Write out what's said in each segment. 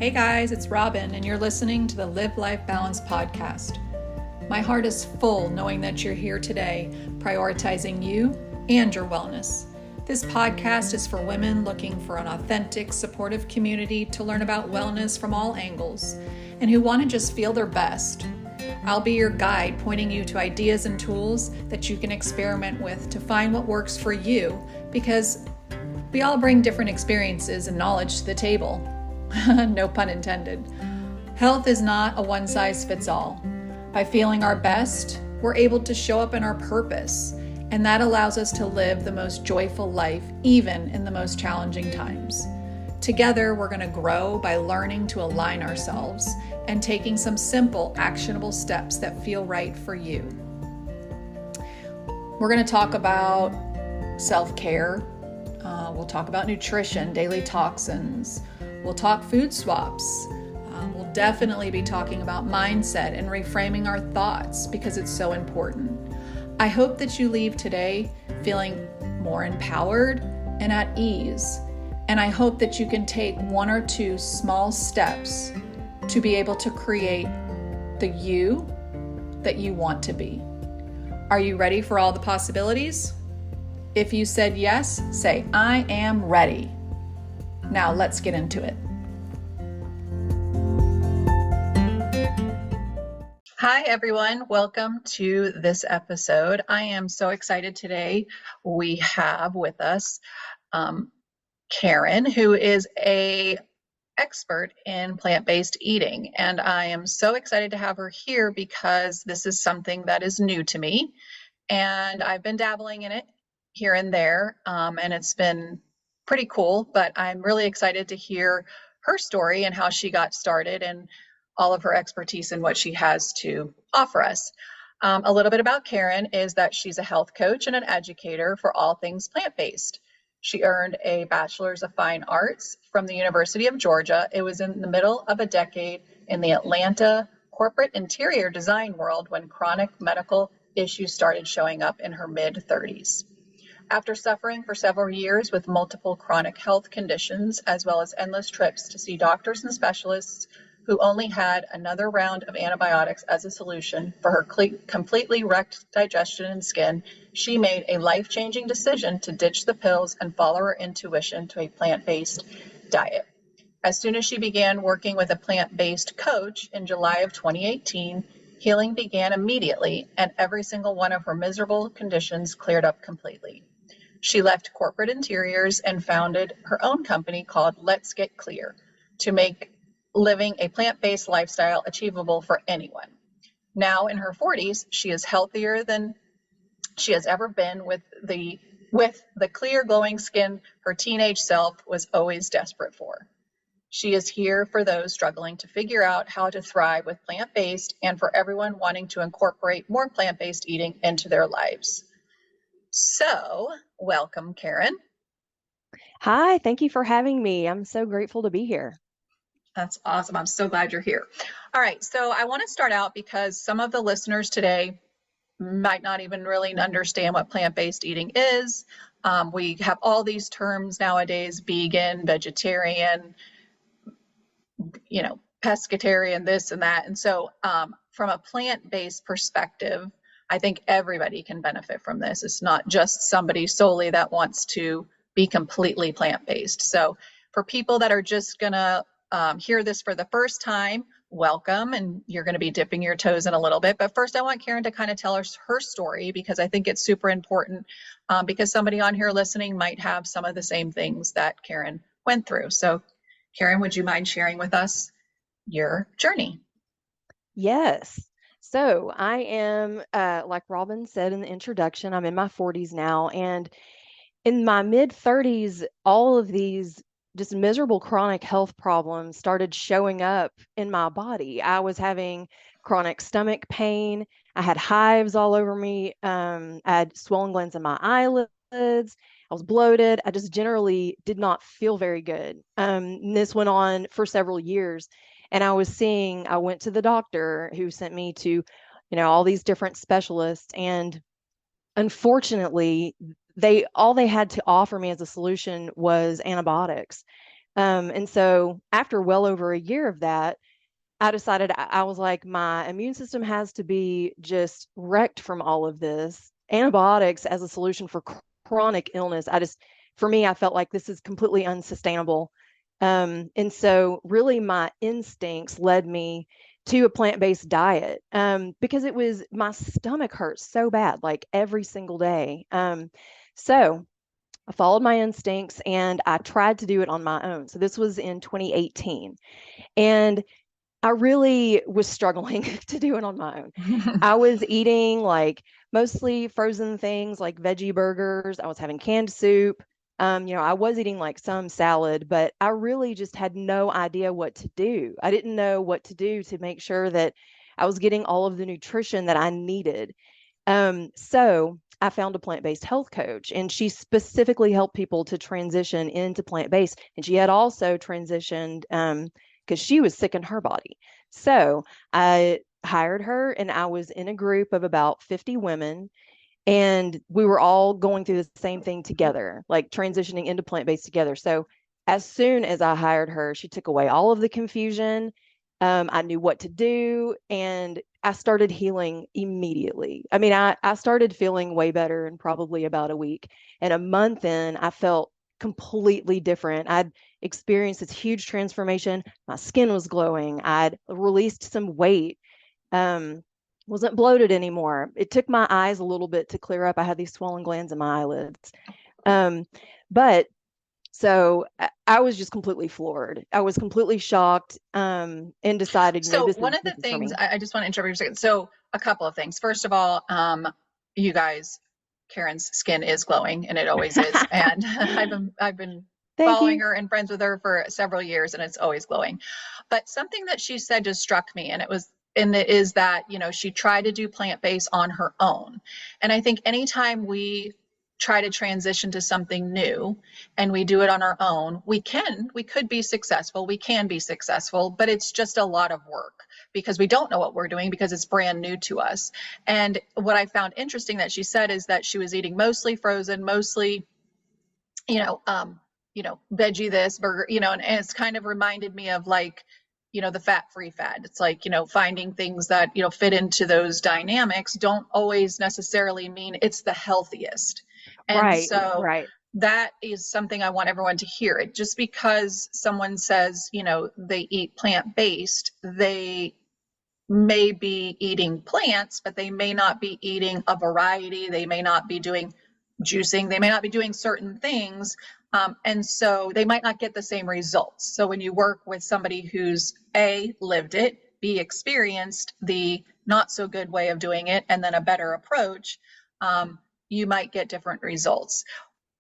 Hey guys, it's Robin, and you're listening to the Live Life Balance podcast. My heart is full knowing that you're here today, prioritizing you and your wellness. This podcast is for women looking for an authentic, supportive community to learn about wellness from all angles and who want to just feel their best. I'll be your guide, pointing you to ideas and tools that you can experiment with to find what works for you, because we all bring different experiences and knowledge to the table. No pun intended. Health is not a one-size-fits-all. By feeling our best, we're able to show up in our purpose, and that allows us to live the most joyful life, even in the most challenging times. Together, we're going to grow by learning to align ourselves and taking some simple, actionable steps that feel right for you. We're going to talk about self-care. We'll talk about nutrition, daily toxins. We'll talk food swaps. We'll definitely be talking about mindset and reframing our thoughts because it's so important. I hope that you leave today feeling more empowered and at ease. And I hope that you can take one or two small steps to be able to create the you that you want to be. Are you ready for all the possibilities? If you said yes, say, I am ready. Now let's get into it. Hi, everyone. Welcome to this episode. I am so excited today. We have with us Karen, who is an expert in plant-based eating. And I am so excited to have her here because this is something that is new to me. And I've been dabbling in it here and there, and it's been pretty cool, but I'm really excited to hear her story and how she got started and all of her expertise and what she has to offer us. A little bit about Karen is that she's a health coach and an educator for all things plant-based. She earned a Bachelor's of Fine Arts from the University of Georgia. It was in the middle of a decade in the Atlanta corporate interior design world when chronic medical issues started showing up in her mid-30s. After suffering for several years with multiple chronic health conditions, as well as endless trips to see doctors and specialists who only had another round of antibiotics as a solution for her completely wrecked digestion and skin, she made a life-changing decision to ditch the pills and follow her intuition to a plant-based diet. As soon as she began working with a plant-based coach in July of 2018, healing began immediately, and every single one of her miserable conditions cleared up completely. She left corporate interiors and founded her own company called Let's Get Clear to make living a plant-based lifestyle achievable for anyone. Now in her 40s, she is healthier than she has ever been with the clear glowing skin her teenage self was always desperate for. She is here for those struggling to figure out how to thrive with plant-based and for everyone wanting to incorporate more plant-based eating into their lives. So, welcome, Karen. Hi, thank you for having me. I'm so grateful to be here. That's awesome. I'm so glad you're here. All right, so I want to start out because some of the listeners today might not even really understand what plant-based eating is. We have all these terms nowadays: vegan, vegetarian, pescatarian, this and that. And so from a plant-based perspective, I think everybody can benefit from this. It's not just somebody solely that wants to be completely plant-based. So for people that are just going to hear this for the first time, welcome, and you're going to be dipping your toes in a little bit. But first, I want Karen to kind of tell us her story because I think it's super important because somebody on here listening might have some of the same things that Karen went through. So Karen, would you mind sharing with us your journey? Yes. So I am, like Robin said in the introduction, I'm in my 40s now. And in my mid 30s, all of these just miserable chronic health problems started showing up in my body. I was having chronic stomach pain. I had hives all over me. I had swollen glands in my eyelids. I was bloated. I just generally did not feel very good. And this went on for several years. And I went to the doctor who sent me to, all these different specialists. And unfortunately, all they had to offer me as a solution was antibiotics. And so after well over a year of that, I decided I was like, my immune system has to be just wrecked from all of this. Antibiotics as a solution for chronic illness, for me, I felt like this is completely unsustainable. And so, really, my instincts led me to a plant-based diet because my stomach hurt so bad, like every single day. So, I followed my instincts and I tried to do it on my own. So, this was in 2018. And I really was struggling to do it on my own. I was eating like mostly frozen things like veggie burgers. I was having canned soup. I was eating like some salad, but I really just had no idea what to do. I didn't know what to do to make sure that I was getting all of the nutrition that I needed. So I found a plant-based health coach, and she specifically helped people to transition into plant-based. And she had also transitioned because she was sick in her body. So I hired her, and I was in a group of about 50 women, and we were all going through the same thing together, like transitioning into plant-based together. So as soon as I hired her, she took away all of the confusion. I knew what to do, and I started healing immediately. I mean, I started feeling way better in probably about a week. And a month in, I felt completely different. I'd experienced this huge transformation. My skin was glowing. I'd released some weight. Um, wasn't bloated anymore. It took my eyes a little bit to clear up. I had these swollen glands in my eyelids. Um, but so I was just completely floored. I was completely shocked, and decided, So this one is of the this is for things me. I just want to interrupt you for a second. So a couple of things. First of all, you guys, Karen's skin is glowing, and it always is. And I've been Thank following you. her and friends with her for several years, and it's always glowing. But something that she said just struck me, and it is that she tried to do plant based on her own. And I think anytime we try to transition to something new and we do it on our own, we could be successful, we can be successful, but it's just a lot of work because we don't know what we're doing because it's brand new to us. And what I found interesting that she said is that she was eating mostly frozen, mostly you know, um, veggie this burger, and it's kind of reminded me of like, the fat-free fad. It's like, finding things that, fit into those dynamics don't always necessarily mean it's the healthiest. And Right, so right. that is something I want everyone to hear. It just because someone says, they eat plant-based, they may be eating plants, but they may not be eating a variety. They may not be doing juicing. They may not be doing certain things. And so they might not get the same results. So when you work with somebody who's A, lived it, B, experienced the not so good way of doing it, and then a better approach, you might get different results.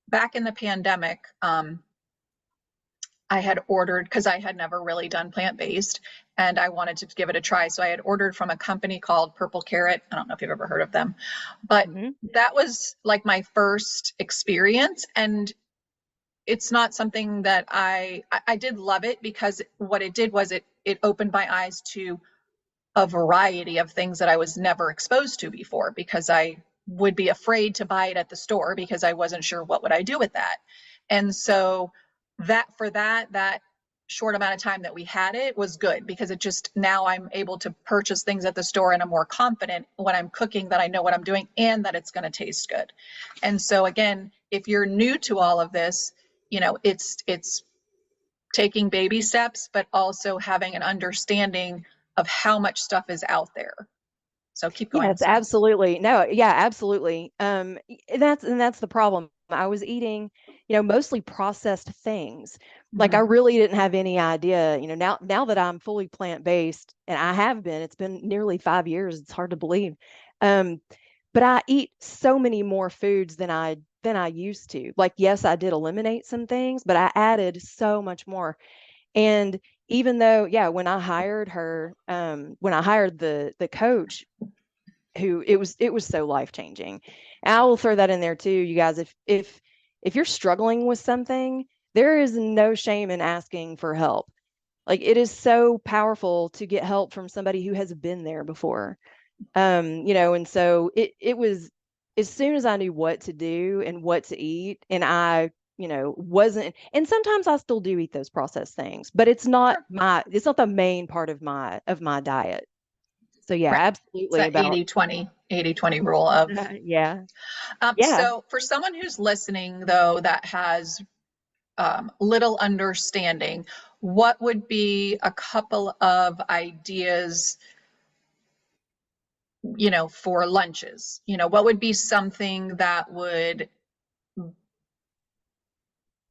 Back in the pandemic, I had ordered because I had never really done plant based and I wanted to give it a try. So I had ordered from a company called Purple Carrot. I don't know if you've ever heard of them, but Hmm. that was like my first experience. And it's not something that I did love it because what it did was it opened my eyes to a variety of things that I was never exposed to before because I would be afraid to buy it at the store because I wasn't sure what would I do with that. And so that short amount of time that we had it was good because it just now I'm able to purchase things at the store and I'm more confident when I'm cooking that I know what I'm doing and that it's going to taste good. And so again, if you're new to all of this, it's taking baby steps, but also having an understanding of how much stuff is out there. So keep going. Yes, Sorry. absolutely. No, yeah, absolutely. And that's the problem. I was eating, mostly processed things. Like I Mm-hmm. really didn't have any idea, now that I'm fully plant-based, and I have been, it's been nearly 5 years. It's hard to believe. Um, but I eat so many more foods than I used to. Like, yes, I did eliminate some things, but I added so much more. And even though, yeah, when I hired the coach, who it was so life changing. And I will throw that in there too, you guys. If you're struggling with something, there is no shame in asking for help. Like, it is so powerful to get help from somebody who has been there before. And so it was, as soon as I knew what to do and what to eat, and I wasn't, and sometimes I still do eat those processed things, but Sure. it's not the main part of my diet. So yeah, Right. It's absolutely that about 80/20 rule of. yeah. Yeah, So for someone who's listening, though, that has little understanding, what would be a couple of ideas, for lunches? What would be something that would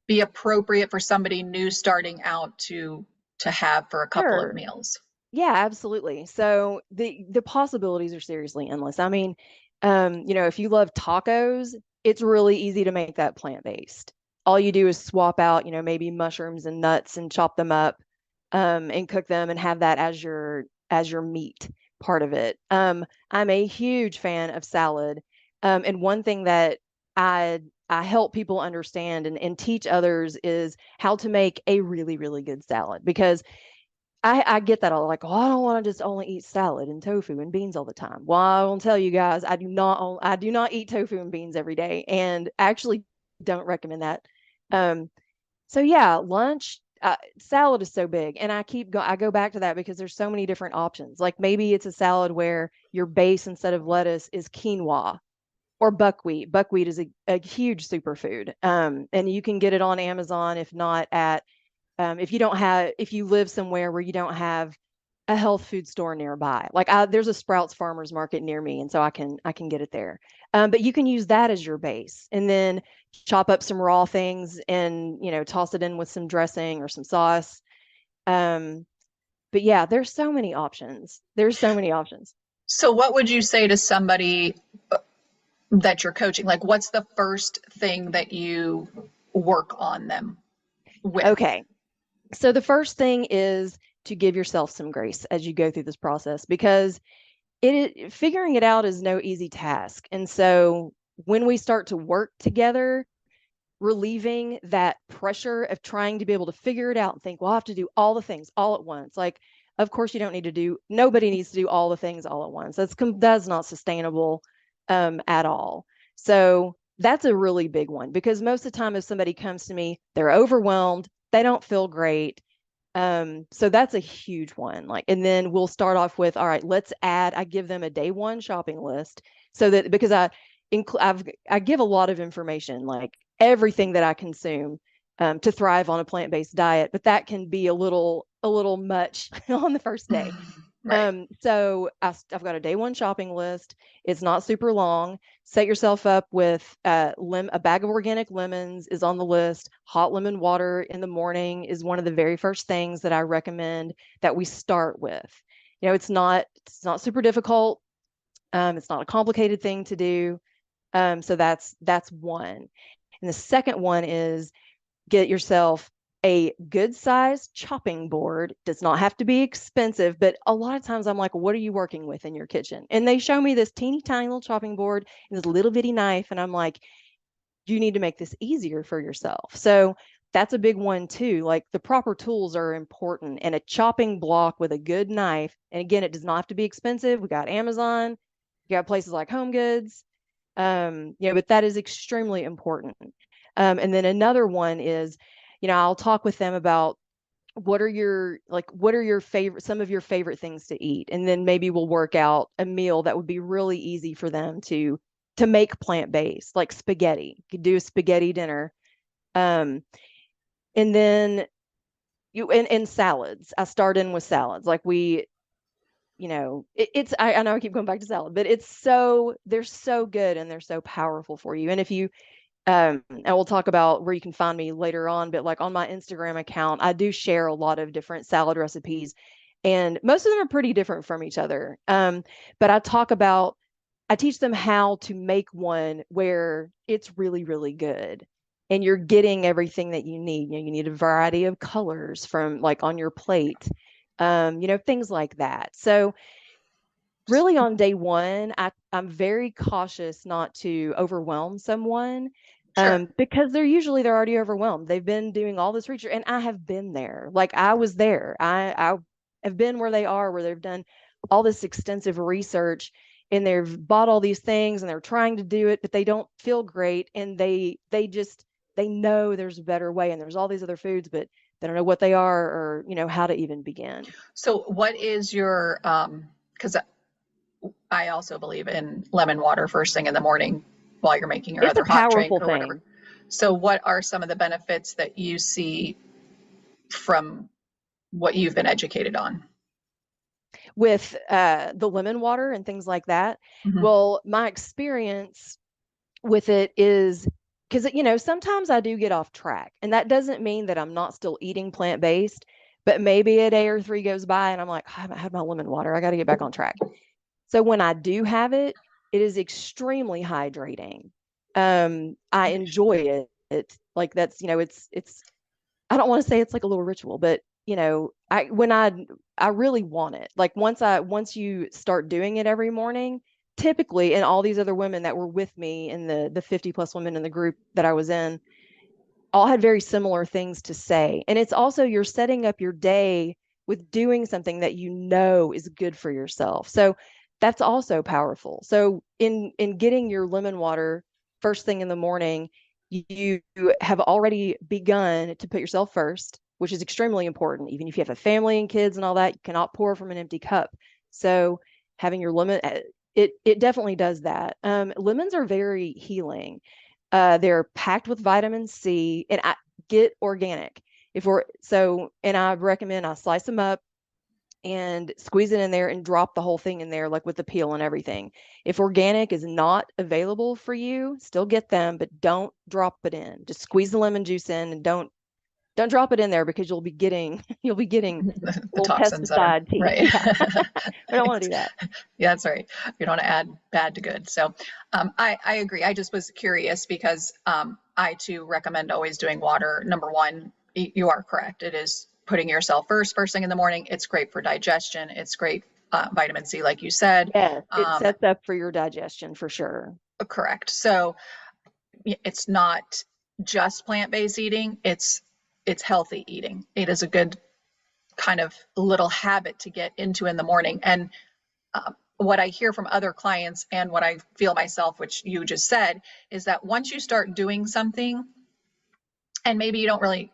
be appropriate for somebody new starting out to have for a couple of sure. meals? Yeah, absolutely. So the possibilities are seriously endless. I mean, if you love tacos, it's really easy to make that plant-based. All you do is swap out, maybe mushrooms and nuts and chop them up, and cook them and have that as your meat part of it. I'm a huge fan of salad. And one thing that I help people understand and teach others is how to make a really, really good salad because I get that a lot. Like, oh, I don't want to just only eat salad and tofu and beans all the time. Well, I will tell you guys, I do not eat tofu and beans every day, and actually don't recommend that. Um, so yeah, lunch, salad is so big, and I go back to that because there's so many different options. Like maybe it's a salad where your base instead of lettuce is quinoa or buckwheat. Buckwheat is a huge superfood, and you can get it on Amazon, if not at if you live somewhere where you don't have a health food store nearby. There's a Sprouts Farmers Market near me, and so I can get it there. But you can use that as your base, and then chop up some raw things and toss it in with some dressing or some sauce. Um, but yeah, there's so many options. There's so many options. So what would you say to somebody that you're coaching? Like, what's the first thing that you work on them with? Okay, so the first thing is to give yourself some grace as you go through this process because figuring it out is no easy task. And so when we start to work together, relieving that pressure of trying to be able to figure it out and think, well, I have to do all the things all at once. Like, of course, you don't need to do, nobody needs to do all the things all at once. That's not sustainable at all. So that's a really big one because most of the time, if somebody comes to me, they're overwhelmed, they don't feel great. So that's a huge one. And then we'll start off with, all right, I give them a day one shopping list so that because I give a lot of information, like everything that I consume, to thrive on a plant-based diet, but that can be a little much on the first day. Right. So I've got a day one shopping list. It's not super long. Set yourself up with a bag of organic lemons is on the list. Hot lemon water in the morning is one of the very first things that I recommend that we start with. It's not super difficult. It's not a complicated thing to do. So that's one. And the second one is get yourself a good sized chopping board. Does not have to be expensive, but a lot of times I'm like, what are you working with in your kitchen? And they show me this teeny tiny little chopping board and this little bitty knife. And I'm like, you need to make this easier for yourself. So that's a big one too. Like the proper tools are important and a chopping block with a good knife. And again, it does not have to be expensive. We got Amazon, you got places like Home Goods. But that is extremely important. And then another one is, I'll talk with them about what are your favorite, some of your favorite things to eat. And then maybe we'll work out a meal that would be really easy for them to make plant-based, like spaghetti. You could do a spaghetti dinner. Um, and then and salads. I start in with salads. Like I know I keep going back to salad, but they're so good and they're so powerful for you. And if you and we'll talk about where you can find me later on, but like on my Instagram account, I do share a lot of different salad recipes, and most of them are pretty different from each other. But I teach them how to make one where it's really, really good. And you're getting everything that you need. You need a variety of colors from like on your plate, things like that. So really on day one, I'm very cautious not to overwhelm someone Sure. because they're already overwhelmed. They've been doing all this research, and I have been there. Like I was there. I have been where they are, where they've done all this extensive research and they've bought all these things and they're trying to do it, but they don't feel great and they they know there's a better way and there's all these other foods, but they don't know what they are or, how to even begin. So what is your, because I also believe in lemon water first thing in the morning while you're making your It's a other hot drink powerful or whatever. thing. So what are some of the benefits that you see from what you've been educated on? With the lemon water and things like that. Mhm. Well, my experience with it is because, sometimes I do get off track, and that doesn't mean that I'm not still eating plant-based, but maybe a day or three goes by and I'm like, I haven't had my lemon water. I got to get back on track. So when I do have it, it is extremely hydrating. I enjoy it. Like that's, it's I don't want to say it's like a little ritual, but I really want it. Like once you start doing it every morning, typically, and all these other women that were with me in the 50 plus women in the group that I was in, all had very similar things to say. And it's also you're setting up your day with doing something that you know is good for yourself. So that's also powerful. So in getting your lemon water first thing in the morning, you have already begun to put yourself first, which is extremely important. Even if you have a family and kids and all that, you cannot pour from an empty cup. So having your lemon, it definitely does that. Lemons are very healing. They're packed with vitamin C, and I get organic. And I recommend I slice them up and squeeze it in there and drop the whole thing in there, like with the peel and everything. If organic is not available for you, still get them, but don't drop it in. Just squeeze the lemon juice in and don't drop it in there because you'll be getting The little toxins that are pesticide tea. right. Yeah. We don't want to do that. Yeah, that's right. You don't want to add bad to good. So I agree. I just was curious because I too recommend always doing water. Number one, you are correct. It is putting yourself first thing in the morning. It's great for digestion. It's great vitamin C, like you said. Yes, it Um, sets up for your digestion for sure. correct. So it's not just plant-based eating. It's healthy eating. It is a good kind of little habit to get into in the morning. And what I hear from other clients and what I feel myself, which you just said, is that once you start doing something and maybe you don't really,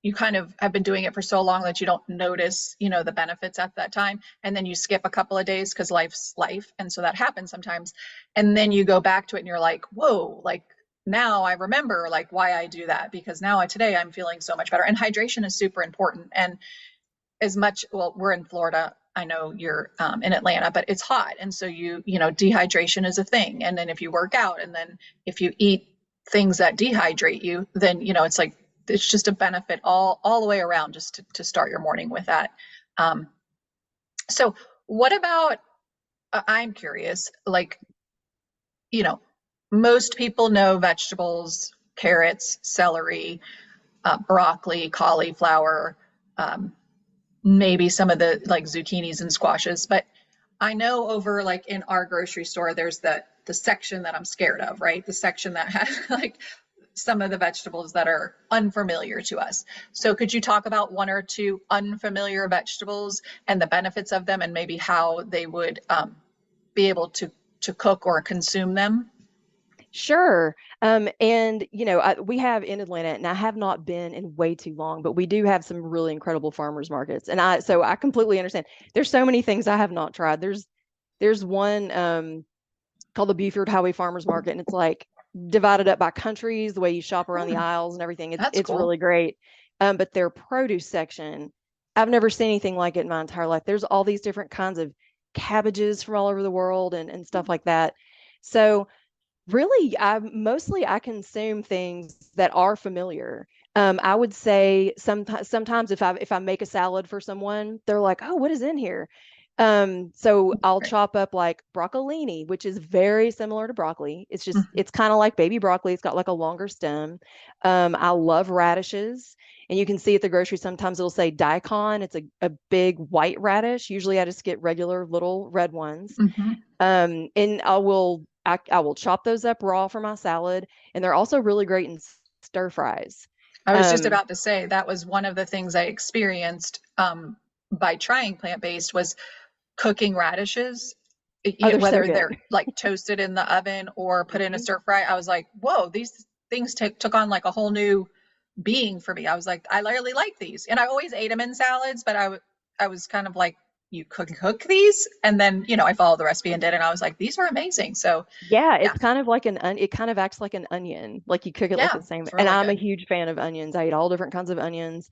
you kind of have been doing it for so long that you don't notice, the benefits at that time. And then you skip a couple of days because life's life. And so that happens sometimes. And then you go back to it and you're like, whoa, like now I remember like why I do that because now today I'm feeling so much better. And hydration is super important. And as much, well, we're in Florida. I know you're in Atlanta, but it's hot. And so dehydration is a thing. And then if you work out and then if you eat things that dehydrate you, then, it's like, it's just a benefit all the way around just to start your morning with that. Um, so what about, I'm curious, like, you know, most people know vegetables, carrots, celery, broccoli, cauliflower, um, maybe some of the like zucchinis and squashes, but I know over like in our grocery store there's the section that I'm scared of, right? The section that has like some of the vegetables that are unfamiliar to us. So could you talk about one or two unfamiliar vegetables and the benefits of them and maybe how they would be able to cook or consume them? Sure. And we have in Atlanta, and I have not been in way too long, but we do have some really incredible farmers markets. And I completely understand. There's so many things I have not tried. There's one called the Buford Highway Farmers Market, and it's like divided up by countries, the way you shop around the Hmm, aisles and everything. It's that's it's cool. really great. But their produce section, I've never seen anything like it in my entire life. There's all these different kinds of cabbages from all over the world and stuff like that. So really, I consume things that are familiar. I would say sometimes if I make a salad for someone, they're like, "Oh, what is in here?" So I'll Right. chop up like broccolini, which is very similar to broccoli. Mhm. It's kind of like baby broccoli. It's got like a longer stem. I love radishes, and you can see at the grocery sometimes it'll say daikon. It's a big white radish. Usually I just get regular little red ones. Mhm. And I will chop those up raw for my salad, and they're also really great in stir fries. I was just Um, about to say that was one of the things I experienced by trying plant-based was cooking radishes, oh, they're so whether good. they're like toasted in the oven or put in a Mhm. stir fry. I was like, whoa, these. things took on like a whole new being for me. I was like, I really like these, and I always ate them in salads, but I was kind of like, you cook these, and then I followed the recipe and did it, and I was like, these are amazing. So Yeah, yeah, it's kind of like it kind of acts like an onion. Like you cook it like yeah, the same. it's And really I'm a good. huge fan of onions. I eat all different kinds of onions.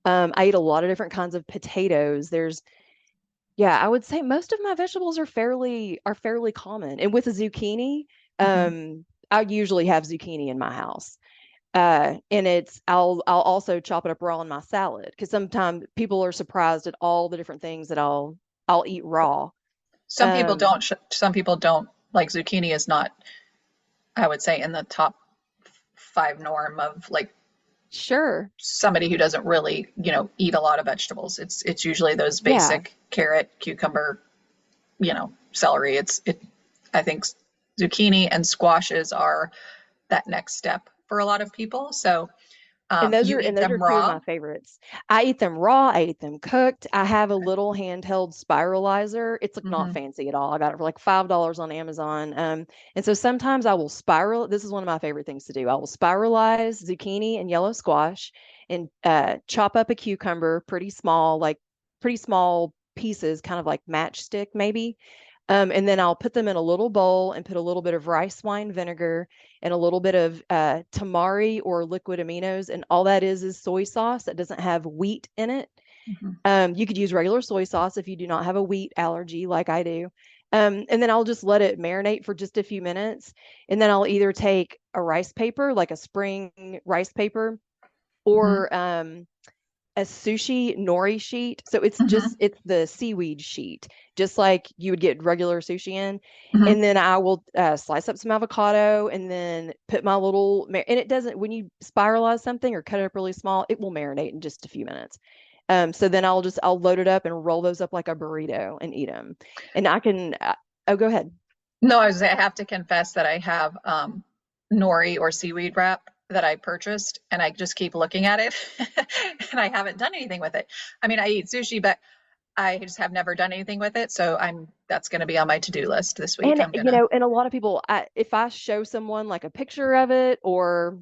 I eat a lot of different kinds of potatoes. Yeah, I would say most of my vegetables are fairly common. And with a zucchini, Hmm. I usually have zucchini in my house. And I'll also chop it up raw in my salad because sometimes people are surprised at all the different things that I'll eat raw. Some people Um, don't. Some people don't like zucchini is not, I would say, in the top five norm of like sure. somebody who doesn't really, eat a lot of vegetables. It's usually those Yeah. basic carrot, cucumber, celery. I think zucchini and squashes are that next step for a lot of people. So And those you are and eat those are them two of raw. my favorites. I eat them raw, I eat them cooked. I have a little handheld spiralizer. It's like not Hmm. fancy at all. I got it for like $5 on Amazon. And so sometimes I will spiral. This is one of my favorite things to do. I will spiralize zucchini and yellow squash and chop up a cucumber pretty small pieces, kind of like matchstick maybe. And then I'll put them in a little bowl and put a little bit of rice wine vinegar and a little bit of tamari or liquid aminos. And all that is soy sauce that doesn't have wheat in it. Hmm. You could use regular soy sauce if you do not have a wheat allergy like I do. And then I'll just let it marinate for just a few minutes. And then I'll either take a rice paper, like a spring rice paper, Hmm. or a sushi nori sheet. So Hmm. it's the seaweed sheet, just like you would get regular sushi in. Hmm. And then I will slice up some avocado and then put my and it doesn't, when you spiralize something or cut it up really small, it will marinate in just a few minutes. So then I'll load it up and roll those up like a burrito and eat them. And oh, go ahead. No, I have to confess that I have nori or seaweed wrap that I purchased, and I just keep looking at it, and I haven't done anything with it. I mean, I eat sushi, but I just have never done anything with it. So that's going to be on my to-do list this week. And I'm gonna. and a lot of people, if I show someone like a picture of it or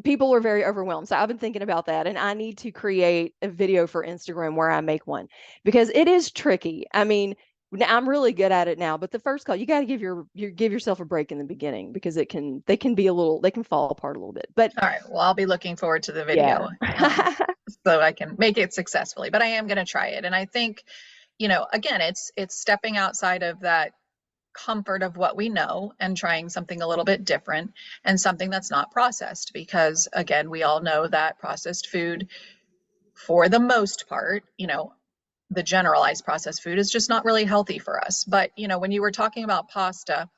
people are very overwhelmed. So I've been thinking about that, and I need to create a video for Instagram where I make one because it is tricky. I mean, I'm really good at it now, but the first call, you got to give yourself a break in the beginning because they can fall apart a little bit. But All right. Well, I'll be looking forward to the yeah. video, so I can make it successfully. But I am going to try it, and I think, again, it's stepping outside of that comfort of what we know and trying something a little bit different and something that's not processed. Because again, we all know that processed food, for the most part, the generalized processed food is just not really healthy for us. But, when you were talking about pasta,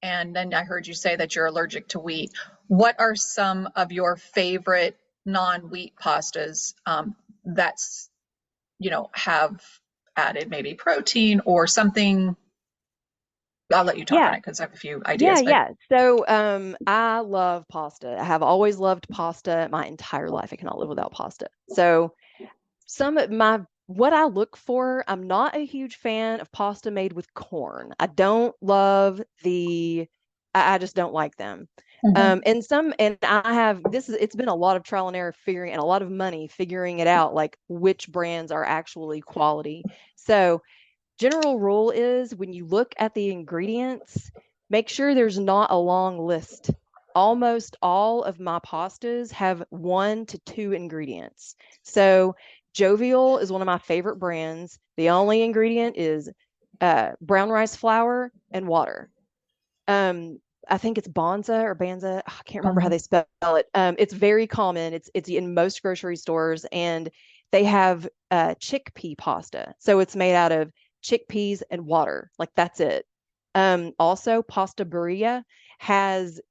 and then I heard you say that you're allergic to wheat, what are some of your favorite non-wheat pastas that's, have added maybe protein or something? I'll let you talk on Yeah. it because I have a few Yeah, ideas, but yeah. So, I love pasta. I have always loved pasta my entire life. I cannot live without pasta. So, some of my what I look for, I'm not a huge fan of pasta made with corn. I don't love I just don't like them. Mhm. And I have it's been a lot of trial and error figuring and a lot of money figuring it out, like which brands are actually quality. So general rule is when you look at the ingredients, make sure there's not a long list. Almost all of my pastas have 1 to 2 ingredients. So, Jovial is one of my favorite brands. The only ingredient is brown rice flour and water. Um, I think it's Bonza or Banza. I can't remember how Mhm. they spell it. It's very common. It's in most grocery stores, and they have chickpea pasta. So it's made out of chickpeas and water. Like that's it. Also, Pasta Burria has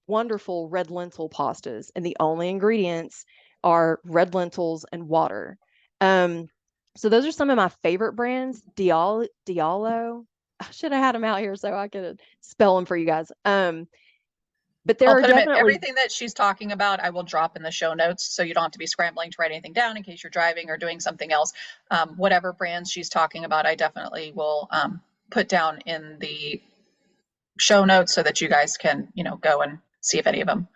wonderful red lentil pastas, and the only ingredients are red lentils and water. Um, so those are some of my favorite brands. Diallo. I should have had them out here so I could spell them for you guys. But there I'll are put them in definitely, everything that she's talking about. I will drop in the show notes so you don't have to be scrambling to write anything down in case you're driving or doing something else. Whatever brands she's talking about, I definitely will put down in the show notes so that you guys can, go and see if any of them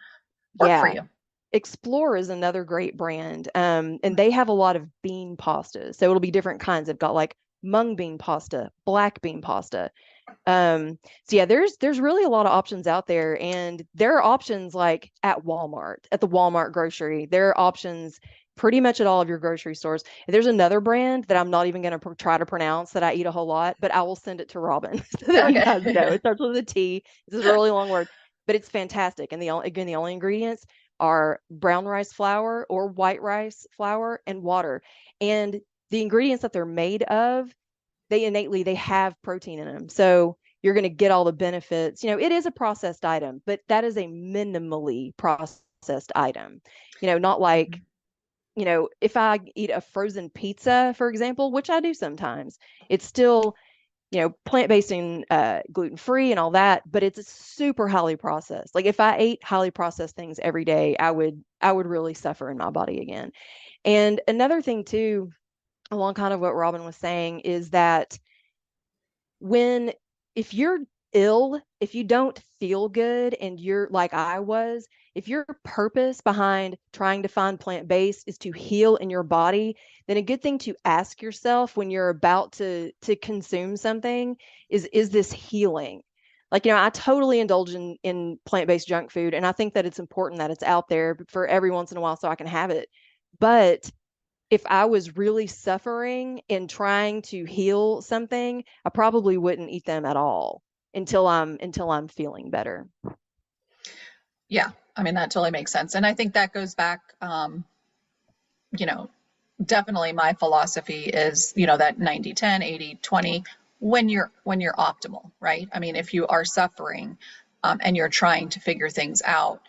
work for Yeah. you. Explore is another great brand. And they have a lot of bean pastas. So it'll be different kinds. They've got like mung bean pasta, black bean pasta. So yeah, there's really a lot of options out there, and there are options like at Walmart, at the Walmart grocery. There are options pretty much at all of your grocery stores. And there's another brand that I'm not even going to try to pronounce that I eat a whole lot, but I will send it to Robin so that you guys know. Okay. It starts with a T. This is a really long word, but it's fantastic. And the only ingredients are brown rice flour or white rice flour and water. And the ingredients that they're made of, they have protein in them. So you're going to get all the benefits. It is a processed item, but that is a minimally processed item. Not like, if I eat a frozen pizza, for example, which I do sometimes, it's still, plant-based and gluten-free and all that, but it's super highly processed. Like if I ate highly processed things every day, I would really suffer in my body again. And another thing too, along kind of what Robin was saying, is that when if you're ill, if you don't feel good and you're like I was, if your purpose behind trying to find plant-based is to heal in your body, then a good thing to ask yourself when you're about to consume something is this healing? Like, I totally indulge in plant-based junk food, and I think that it's important that it's out there for every once in a while so I can have it. But if I was really suffering and trying to heal something, I probably wouldn't eat them at all until I'm feeling better. Yeah, I mean, that totally makes sense. And I think that goes back, you know, definitely my philosophy is, that 90-10, 80-20 when you're optimal, right? I mean, if you are suffering, and you're trying to figure things out,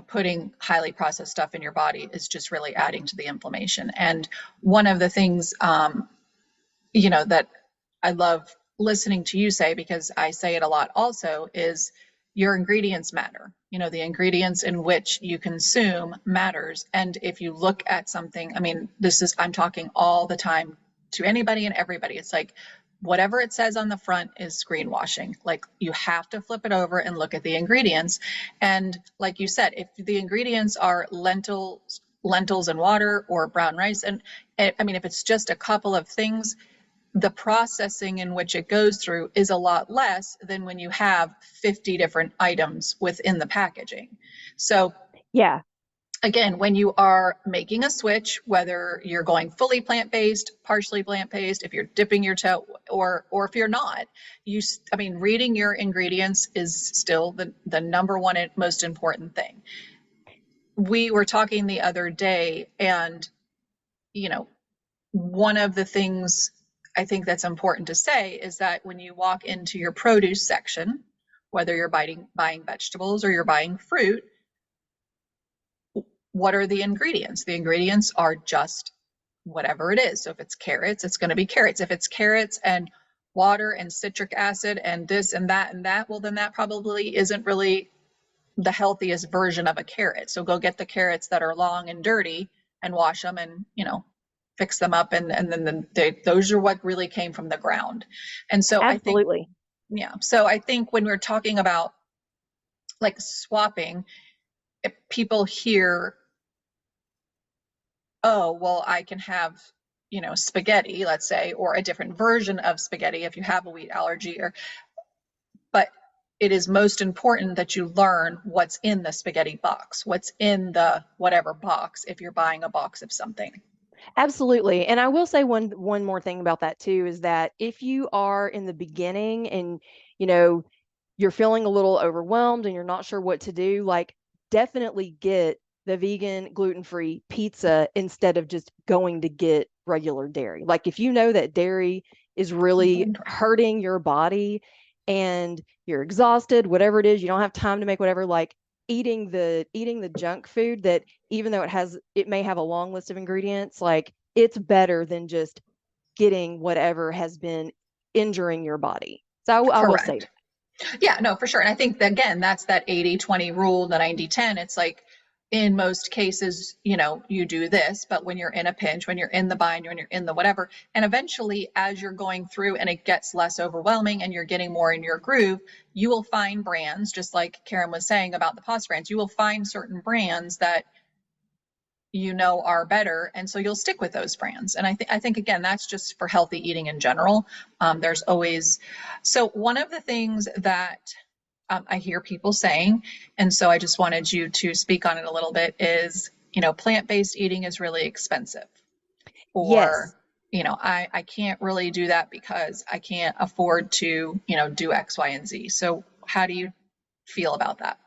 putting highly processed stuff in your body is just really adding to the inflammation. And one of the things, that I love listening to you say, because I say it a lot also, is your ingredients matter. The ingredients in which you consume matters. And if you look at something, I mean, I'm talking all the time to anybody and everybody. It's like, whatever it says on the front is greenwashing. Like, you have to flip it over and look at the ingredients. And like you said, if the ingredients are lentils and water, or brown rice, and I mean, if it's just a couple of things, the processing in which it goes through is a lot less than when you have 50 different items within the packaging. So Yeah, again, when you are making a switch, whether you're going fully plant-based, partially plant-based, if you're dipping your toe, or if you're not, I mean, reading your ingredients is still the number one and most important thing. We were talking the other day, and one of the things I think that's important to say is that when you walk into your produce section, whether you're buying vegetables or you're buying fruit, what are the ingredients? The ingredients are just whatever it is. So if it's carrots, it's going to be carrots. If it's carrots and water and citric acid and this and that, well, then that probably isn't really the healthiest version of a carrot. So go get the carrots that are long and dirty and wash them and, fix them up. And then those are what really came from the ground. And so I think, absolutely. yeah. So I think when we're talking about like swapping, if people hear, oh, well, I can have, spaghetti, let's say, or a different version of spaghetti if you have a wheat allergy, but it is most important that you learn what's in the spaghetti box, what's in the whatever box, if you're buying a box of something. Absolutely. And I will say one more thing about that too, is that if you are in the beginning and you know you're feeling a little overwhelmed and you're not sure what to do, like definitely get the vegan gluten-free pizza instead of just going to get regular dairy. Like if you know that dairy is really hurting your body and you're exhausted, whatever it is, you don't have time to make whatever, like eating the junk food that, even though it may have a long list of ingredients, like it's better than just getting whatever has been injuring your body. So I will say Correct. Yeah, no, for sure. And I think that, again, that's that 80-20 rule, the 90-10. It's like, in most cases, you do this, but when you're in a pinch, when you're in the bind, when you're in the whatever, and eventually as you're going through and it gets less overwhelming and you're getting more in your groove, you will find brands, just like Karen was saying about the pasta brands, you will find certain brands that are better, and so you'll stick with those brands. And I think again, that's just for healthy eating in general. There's always so one of the things that I hear people saying, and so I just wanted you to speak on it a little bit, is, plant-based eating is really expensive. Or, Yes. I can't really do that because I can't afford to, do X, Y, and Z. So how do you feel about that?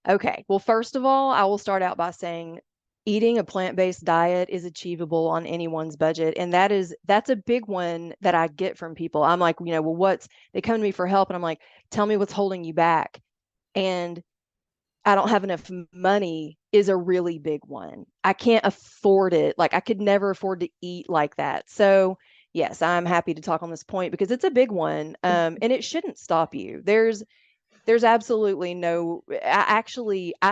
Okay. Well, first of all, I will start out by saying eating a plant-based diet is achievable on anyone's budget. And that's a big one that I get from people. I'm like, well, they come to me for help and I'm like, tell me what's holding you back. And I don't have enough money is a really big one. I can't afford it. Like I could never afford to eat like that. So yes, I'm happy to talk on this point because it's a big one. And it shouldn't stop you. There's absolutely no, I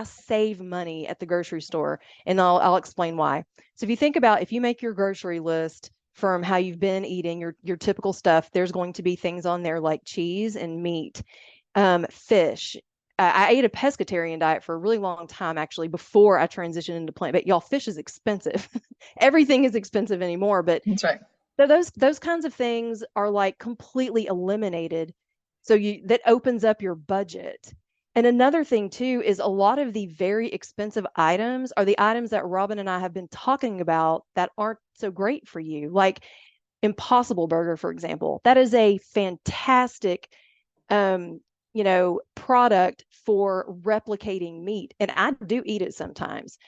save money at the grocery store, and I'll explain why. So if you think about, if you make your grocery list from how you've been eating your typical stuff, there's going to be things on there like cheese and meat, fish. I ate a pescatarian diet for a really long time, actually, before I transitioned into plant. But y'all, fish is expensive. Everything is expensive anymore. But That's right. so those kinds of things are like completely eliminated. So that opens up your budget. And another thing too is a lot of the very expensive items are the items that Robin and I have been talking about that aren't so great for you. Like Impossible Burger, for example. That is a fantastic product for replicating meat. And I do eat it sometimes,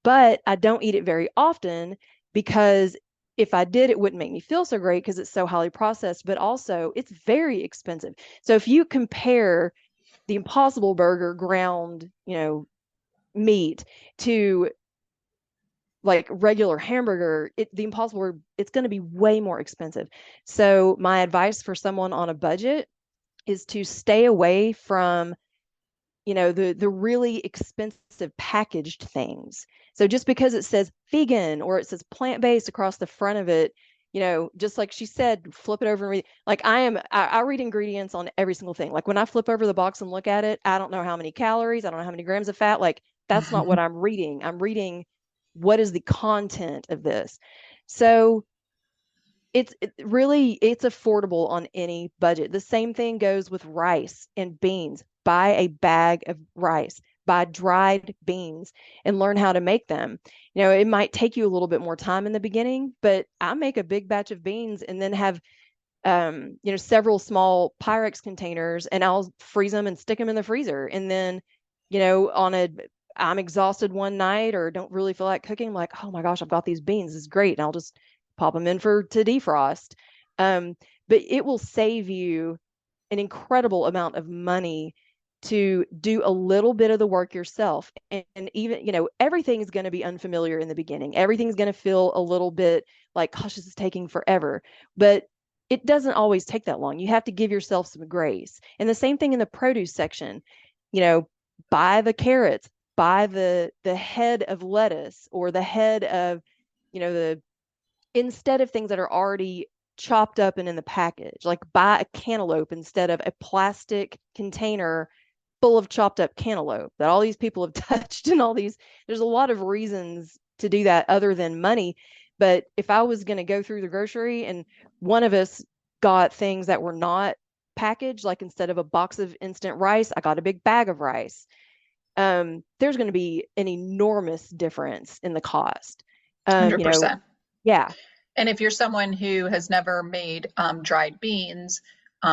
but I don't eat it very often because if I did, it wouldn't make me feel so great because it's so highly processed, but also it's very expensive. So if you compare the Impossible Burger ground, meat to like regular hamburger, the Impossible Burger, it's going to be way more expensive. So my advice for someone on a budget is to stay away from the really expensive packaged things. So just because it says vegan or it says plant-based across the front of it, just like she said, flip it over and read. Like I read ingredients on every single thing. Like when I flip over the box and look at it, I don't know how many calories, I don't know how many grams of fat. Like that's not what I'm reading. I'm reading what is the content of this. So it's affordable on any budget. The same thing goes with rice and beans. Buy a bag of rice, buy dried beans and learn how to make them. It might take you a little bit more time in the beginning, but I make a big batch of beans and then have several small Pyrex containers and I'll freeze them and stick them in the freezer. And then, on I'm exhausted one night or don't really feel like cooking, I'm like, oh my gosh, I've got these beans. This is great. And I'll just pop them in to defrost. Um, but it will save you an incredible amount of money to do a little bit of the work yourself. And even, everything is going to be unfamiliar in the beginning. Everything's going to feel a little bit like, gosh, this is taking forever. But it doesn't always take that long. You have to give yourself some grace. And the same thing in the produce section, you know, buy the carrots, buy the head of lettuce or the head of, the instead of things that are already chopped up and in the package. Like buy a cantaloupe instead of a plastic container full of chopped up cantaloupe that all these people have touched and all these, there's a lot of reasons to do that other than money. But if I was going to go through the grocery and one of us got things that were not packaged, like instead of a box of instant rice, I got a big bag of rice. There's going to be an enormous difference in the cost. Um, you know, 100%. yeah. And if you're someone who has never made dried beans,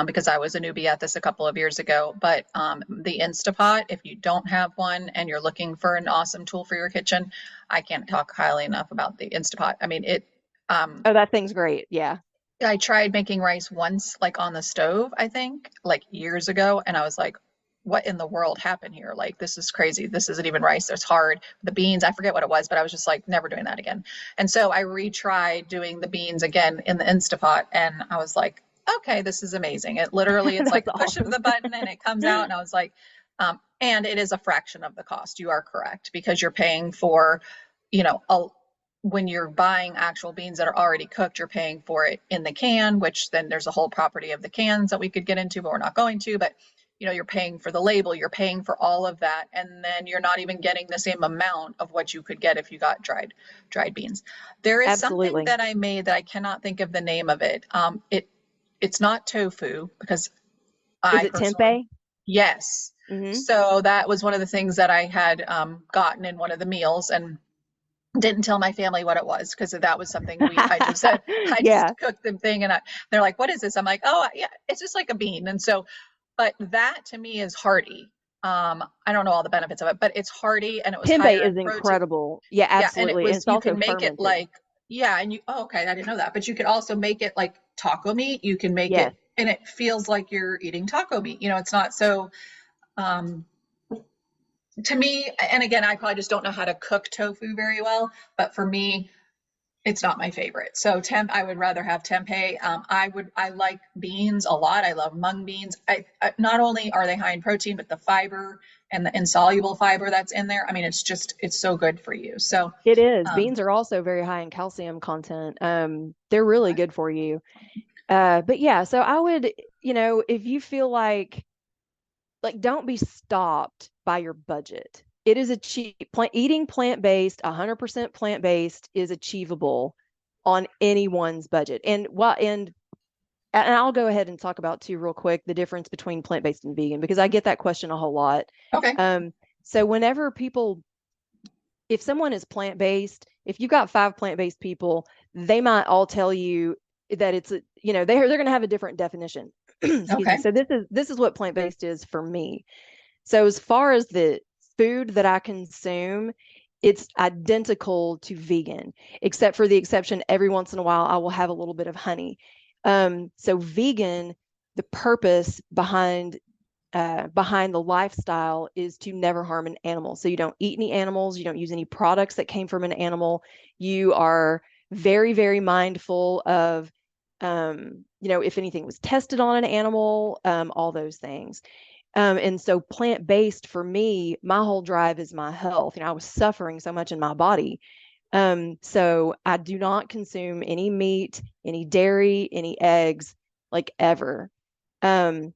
because I was a newbie at this a couple of years ago, but the Instapot, if you don't have one and you're looking for an awesome tool for your kitchen, I can't talk highly enough about the Instapot. I mean, Oh, that thing's great. Yeah. I tried making rice once, like on the stove, I think, like years ago, and I was like, what in the world happened here? Like, this is crazy. This isn't even rice. It's hard. The beans, I forget what it was, but I was just like, never doing that again. And so I retried doing the beans again in the Instapot, and I was like, okay, this is amazing. It's like That's the push of awesome. the button and it comes out. And I was like, And it is a fraction of the cost. You are correct, because you're paying for, you know, when you're buying actual beans that are already cooked, you're paying for it in the can, which then there's a whole property of the cans that we could get into, but we're not going to. But you know, you're paying for the label, you're paying for all of that, and then you're not even getting the same amount of what you could get if you got dried beans. There is something Absolutely. that I made that I cannot think of the name of it. It's not tofu, because Is I it personally, tempeh? yes. Mm-hmm. So that was one of the things that I had gotten in one of the meals, and didn't tell my family what it was, because that was something I just said, I Yeah, just cooked the thing, and they're like, what is this? I'm like, oh yeah, it's just like a bean. And so, but that to me is hearty. I don't know all the benefits of it, but it's hearty and it was tempeh higher is in protein. incredible. Yeah, Yeah, and it absolutely. And was, it's you also can make it fermented. like, yeah, and oh, okay, I didn't know that, but you could also make it like taco meat. You can make Yes, it, and it feels like you're eating taco meat. You know, it's not so, um, to me, and again, I probably just don't know how to cook tofu very well, but for me, it's not my favorite. So I would rather have tempeh. I like beans a lot. I love mung beans. Not only are they high in protein, but the fiber and the insoluble fiber that's in there. I mean, it's so good for you. So, it is. um, Beans are also very high in calcium content. They're really okay. good for you. But yeah, so I would, if you feel like don't be stopped by your budget. It is a cheap eating plant-based, 100% plant-based is achievable on anyone's budget. And I'll go ahead and talk about too real quick the difference between plant-based and vegan because I get that question a whole lot. Okay. So whenever people if someone is plant-based, if you've got five plant-based people, they might all tell you that they're going to have a different definition. Excuse me. Okay. So this is what plant-based is for me. So as far as the food that I consume, it's identical to vegan, except for the exception every once in a while I will have a little bit of honey. So vegan, the purpose behind the lifestyle is to never harm an animal. So you don't eat any animals, you don't use any products that came from an animal. You are very, very mindful of, if anything was tested on an animal, all those things. And so plant-based for me, my whole drive is my health. I was suffering so much in my body. So I do not consume any meat, any dairy, any eggs, like ever. Um,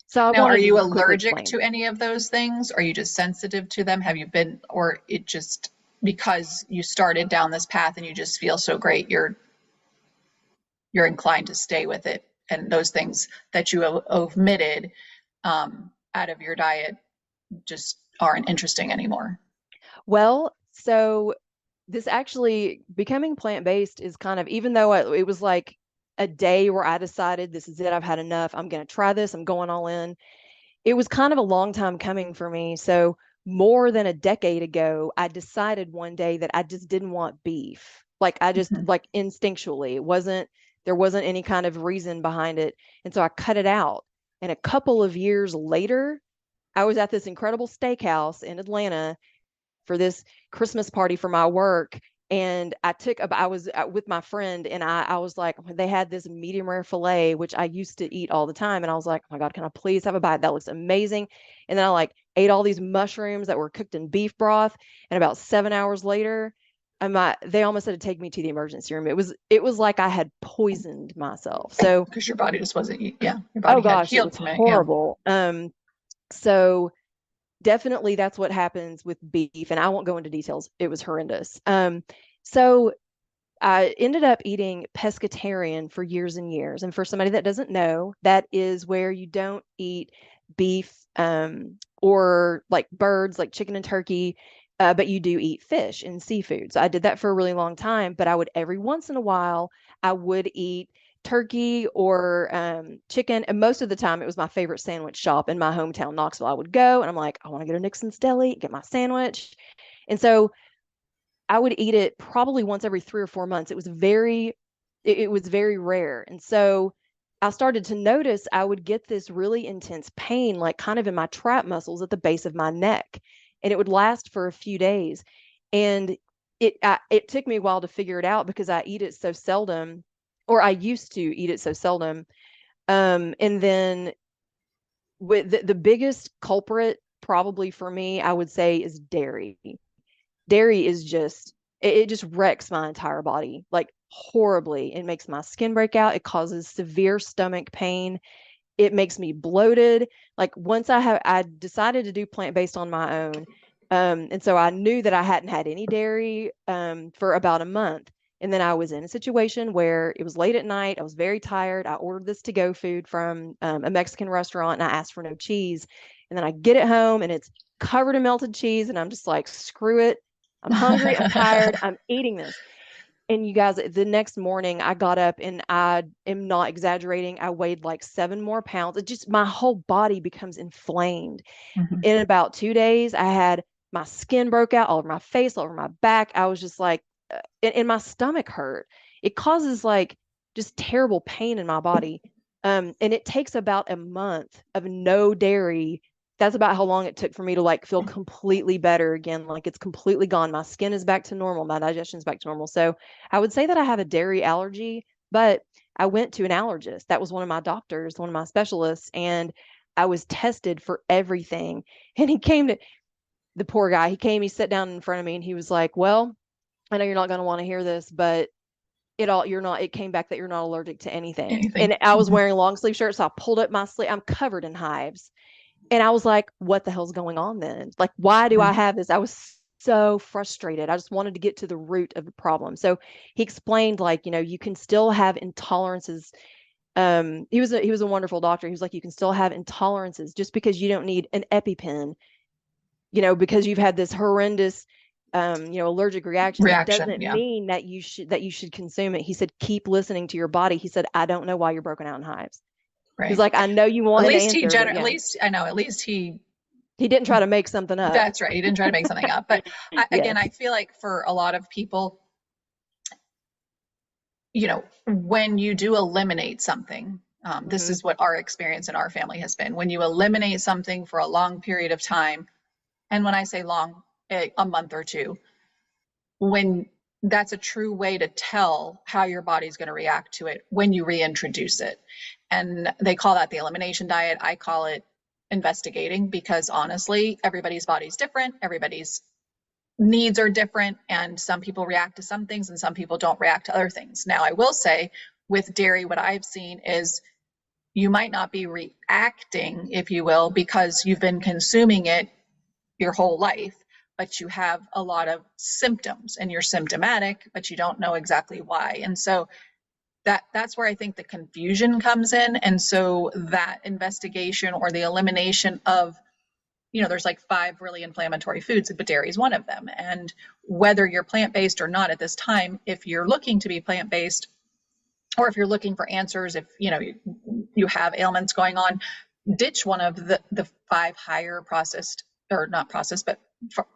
so I Now, are wanted to you just quickly allergic explain. to any of those things? Are you just sensitive to them? Have you been, or it just because you started down this path and you just feel so great, you're inclined to stay with it, and those things that you omitted out of your diet just aren't interesting anymore. Well, so this actually becoming plant-based is kind of, even though it was like a day where I decided this is it, I've had enough, I'm going to try this, I'm going all in. It was kind of a long time coming for me. So more than a decade ago, I decided one day that I just didn't want beef. Like I just Mhm. like instinctually, there wasn't any kind of reason behind it. And so I cut it out. And a couple of years later, I was at this incredible steakhouse in Atlanta for this Christmas party for my work. And I was with my friend and I was like, they had this medium rare filet, which I used to eat all the time. And I was like, oh my God, can I please have a bite? That looks amazing. And then I like ate all these mushrooms that were cooked in beef broth. And about 7 hours later, they almost had to take me to the emergency room. It was like I had poisoned myself. So, Because your body just wasn't, yeah, your oh body had gosh, it healed was from it. Yeah. horrible. So definitely that's what happens with beef, and I won't go into details. It was horrendous. So I ended up eating pescatarian for years and years. And for somebody that doesn't know, that is where you don't eat beef or like birds, like chicken and turkey, but you do eat fish and seafood. So I did that for a really long time, but I would every once in a while, I would eat turkey or chicken. And most of the time, it was my favorite sandwich shop in my hometown, Knoxville. I would go and I'm like, I want to go to Nixon's Deli, get my sandwich. And so I would eat it probably once every 3 or 4 months. It was very rare. And so I started to notice I would get this really intense pain, like kind of in my trap muscles at the base of my neck. And it would last for a few days. And it took me a while to figure it out because I eat it so seldom, or I used to eat it so seldom. And then with the biggest culprit probably for me, I would say is dairy. Dairy is just it just wrecks my entire body like horribly. It makes my skin break out. It causes severe stomach pain. It makes me bloated. Like once I decided to do plant-based on my own. And so I knew that I hadn't had any dairy for about a month. And then I was in a situation where it was late at night. I was very tired. I ordered this to-go food from a Mexican restaurant and I asked for no cheese. And then I get it home and it's covered in melted cheese. And I'm just like, screw it. I'm hungry. I'm tired. I'm eating this. And you guys, the next morning I got up and I am not exaggerating. I weighed like 7 more pounds. It just, my whole body becomes inflamed. Mhm. In about 2 days, I had my skin broke out all over my face, all over my back. I was just like, and my stomach hurt. It causes like just terrible pain in my body. And it takes about a month of no dairy. That's about how long it took for me to like feel completely better again. Like it's completely gone. My skin is back to normal. My digestion is back to normal. So I would say that I have a dairy allergy, but I went to an allergist. That was one of my doctors, one of my specialists, and I was tested for everything. And he came to the poor guy. He came, he sat down in front of me and he was like, well, I know you're not going to want to hear this, but it came back that you're not allergic to anything. Anything. And I was Mhm. wearing a long sleeve shirt. So I pulled up my sleeve. I'm covered in hives. And I was like, what the hell's going on then? Like, why do I Mhm. have this? I was so frustrated. I just wanted to get to the root of the problem. So he explained, like, you can still have intolerances. He was a wonderful doctor. He was like, you can still have intolerances just because you don't need an EpiPen, because you've had this horrendous allergic reaction. That Reaction. doesn't Yeah. mean that you should consume it. He said, keep listening to your body. He said, I don't know why you're broken out in hives. He's Right. like, I know you want an answer, but At yeah, least I know, at least he, he didn't try to make something up. that's right. He didn't try to make something up. But again, I Yes. feel like for a lot of people, when you do eliminate something, this Hmm. is what our experience in our family has been. When you eliminate something for a long period of time, and when I say long, a month or two, when that's a true way to tell how your body's going to react to it when you reintroduce it. And they call that the elimination diet. I call it investigating because honestly, everybody's body's different. Everybody's needs are different. And some people react to some things and some people don't react to other things. Now, I will say with dairy, what I've seen is you might not be reacting, if you will, because you've been consuming it your whole life, but you have a lot of symptoms and you're symptomatic, but you don't know exactly why. And so that's where I think the confusion comes in. And so that investigation or the elimination of, there's like 5 really inflammatory foods, but dairy is one of them. And whether you're plant-based or not at this time, if you're looking to be plant-based, or if you're looking for answers, if you have ailments going on, ditch one of the 5 higher processed, or not processed, but for,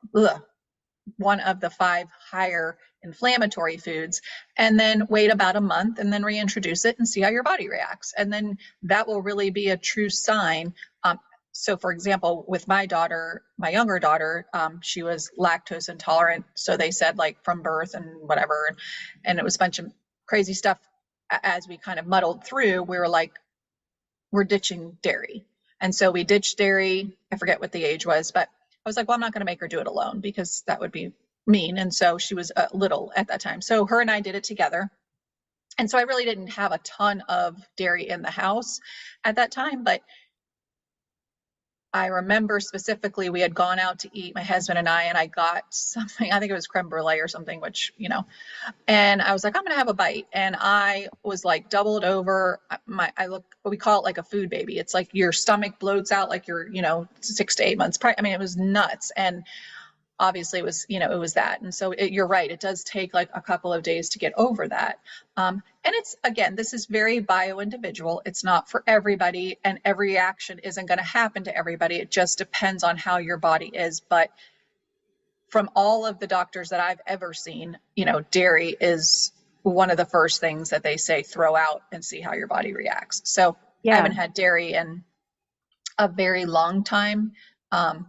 one of the 5 higher inflammatory foods, and then wait about a month and then reintroduce it and see how your body reacts. And then that will really be a true sign. So, for example, with my daughter, my younger daughter, she was lactose intolerant. So they said, like, from birth and whatever. And it was a bunch of crazy stuff. As we kind of muddled through, we were like, we're ditching dairy. And so we ditched dairy. I forget what the age was, but I was like, well, I'm not going to make her do it alone because that would be mean. And so she was little at that time. So her and I did it together. And so I really didn't have a ton of dairy in the house at that time, but I remember specifically we had gone out to eat, my husband and I got something, I think it was creme brulee or something, which, and I was like, I'm going to have a bite. And I was like doubled over. I look, what we call it, like a food baby. It's like your stomach bloats out like you're, 6 to 8 months. I mean, it was nuts. And obviously it was that. And so you're right. It does take like a couple of days to get over that. And it's, again, this is very bio individual. It's not for everybody, and every reaction isn't going to happen to everybody. It just depends on how your body is. But from all of the doctors that I've ever seen, dairy is one of the first things that they say throw out and see how your body reacts. So I Yeah. haven't had dairy in a very long time. Um,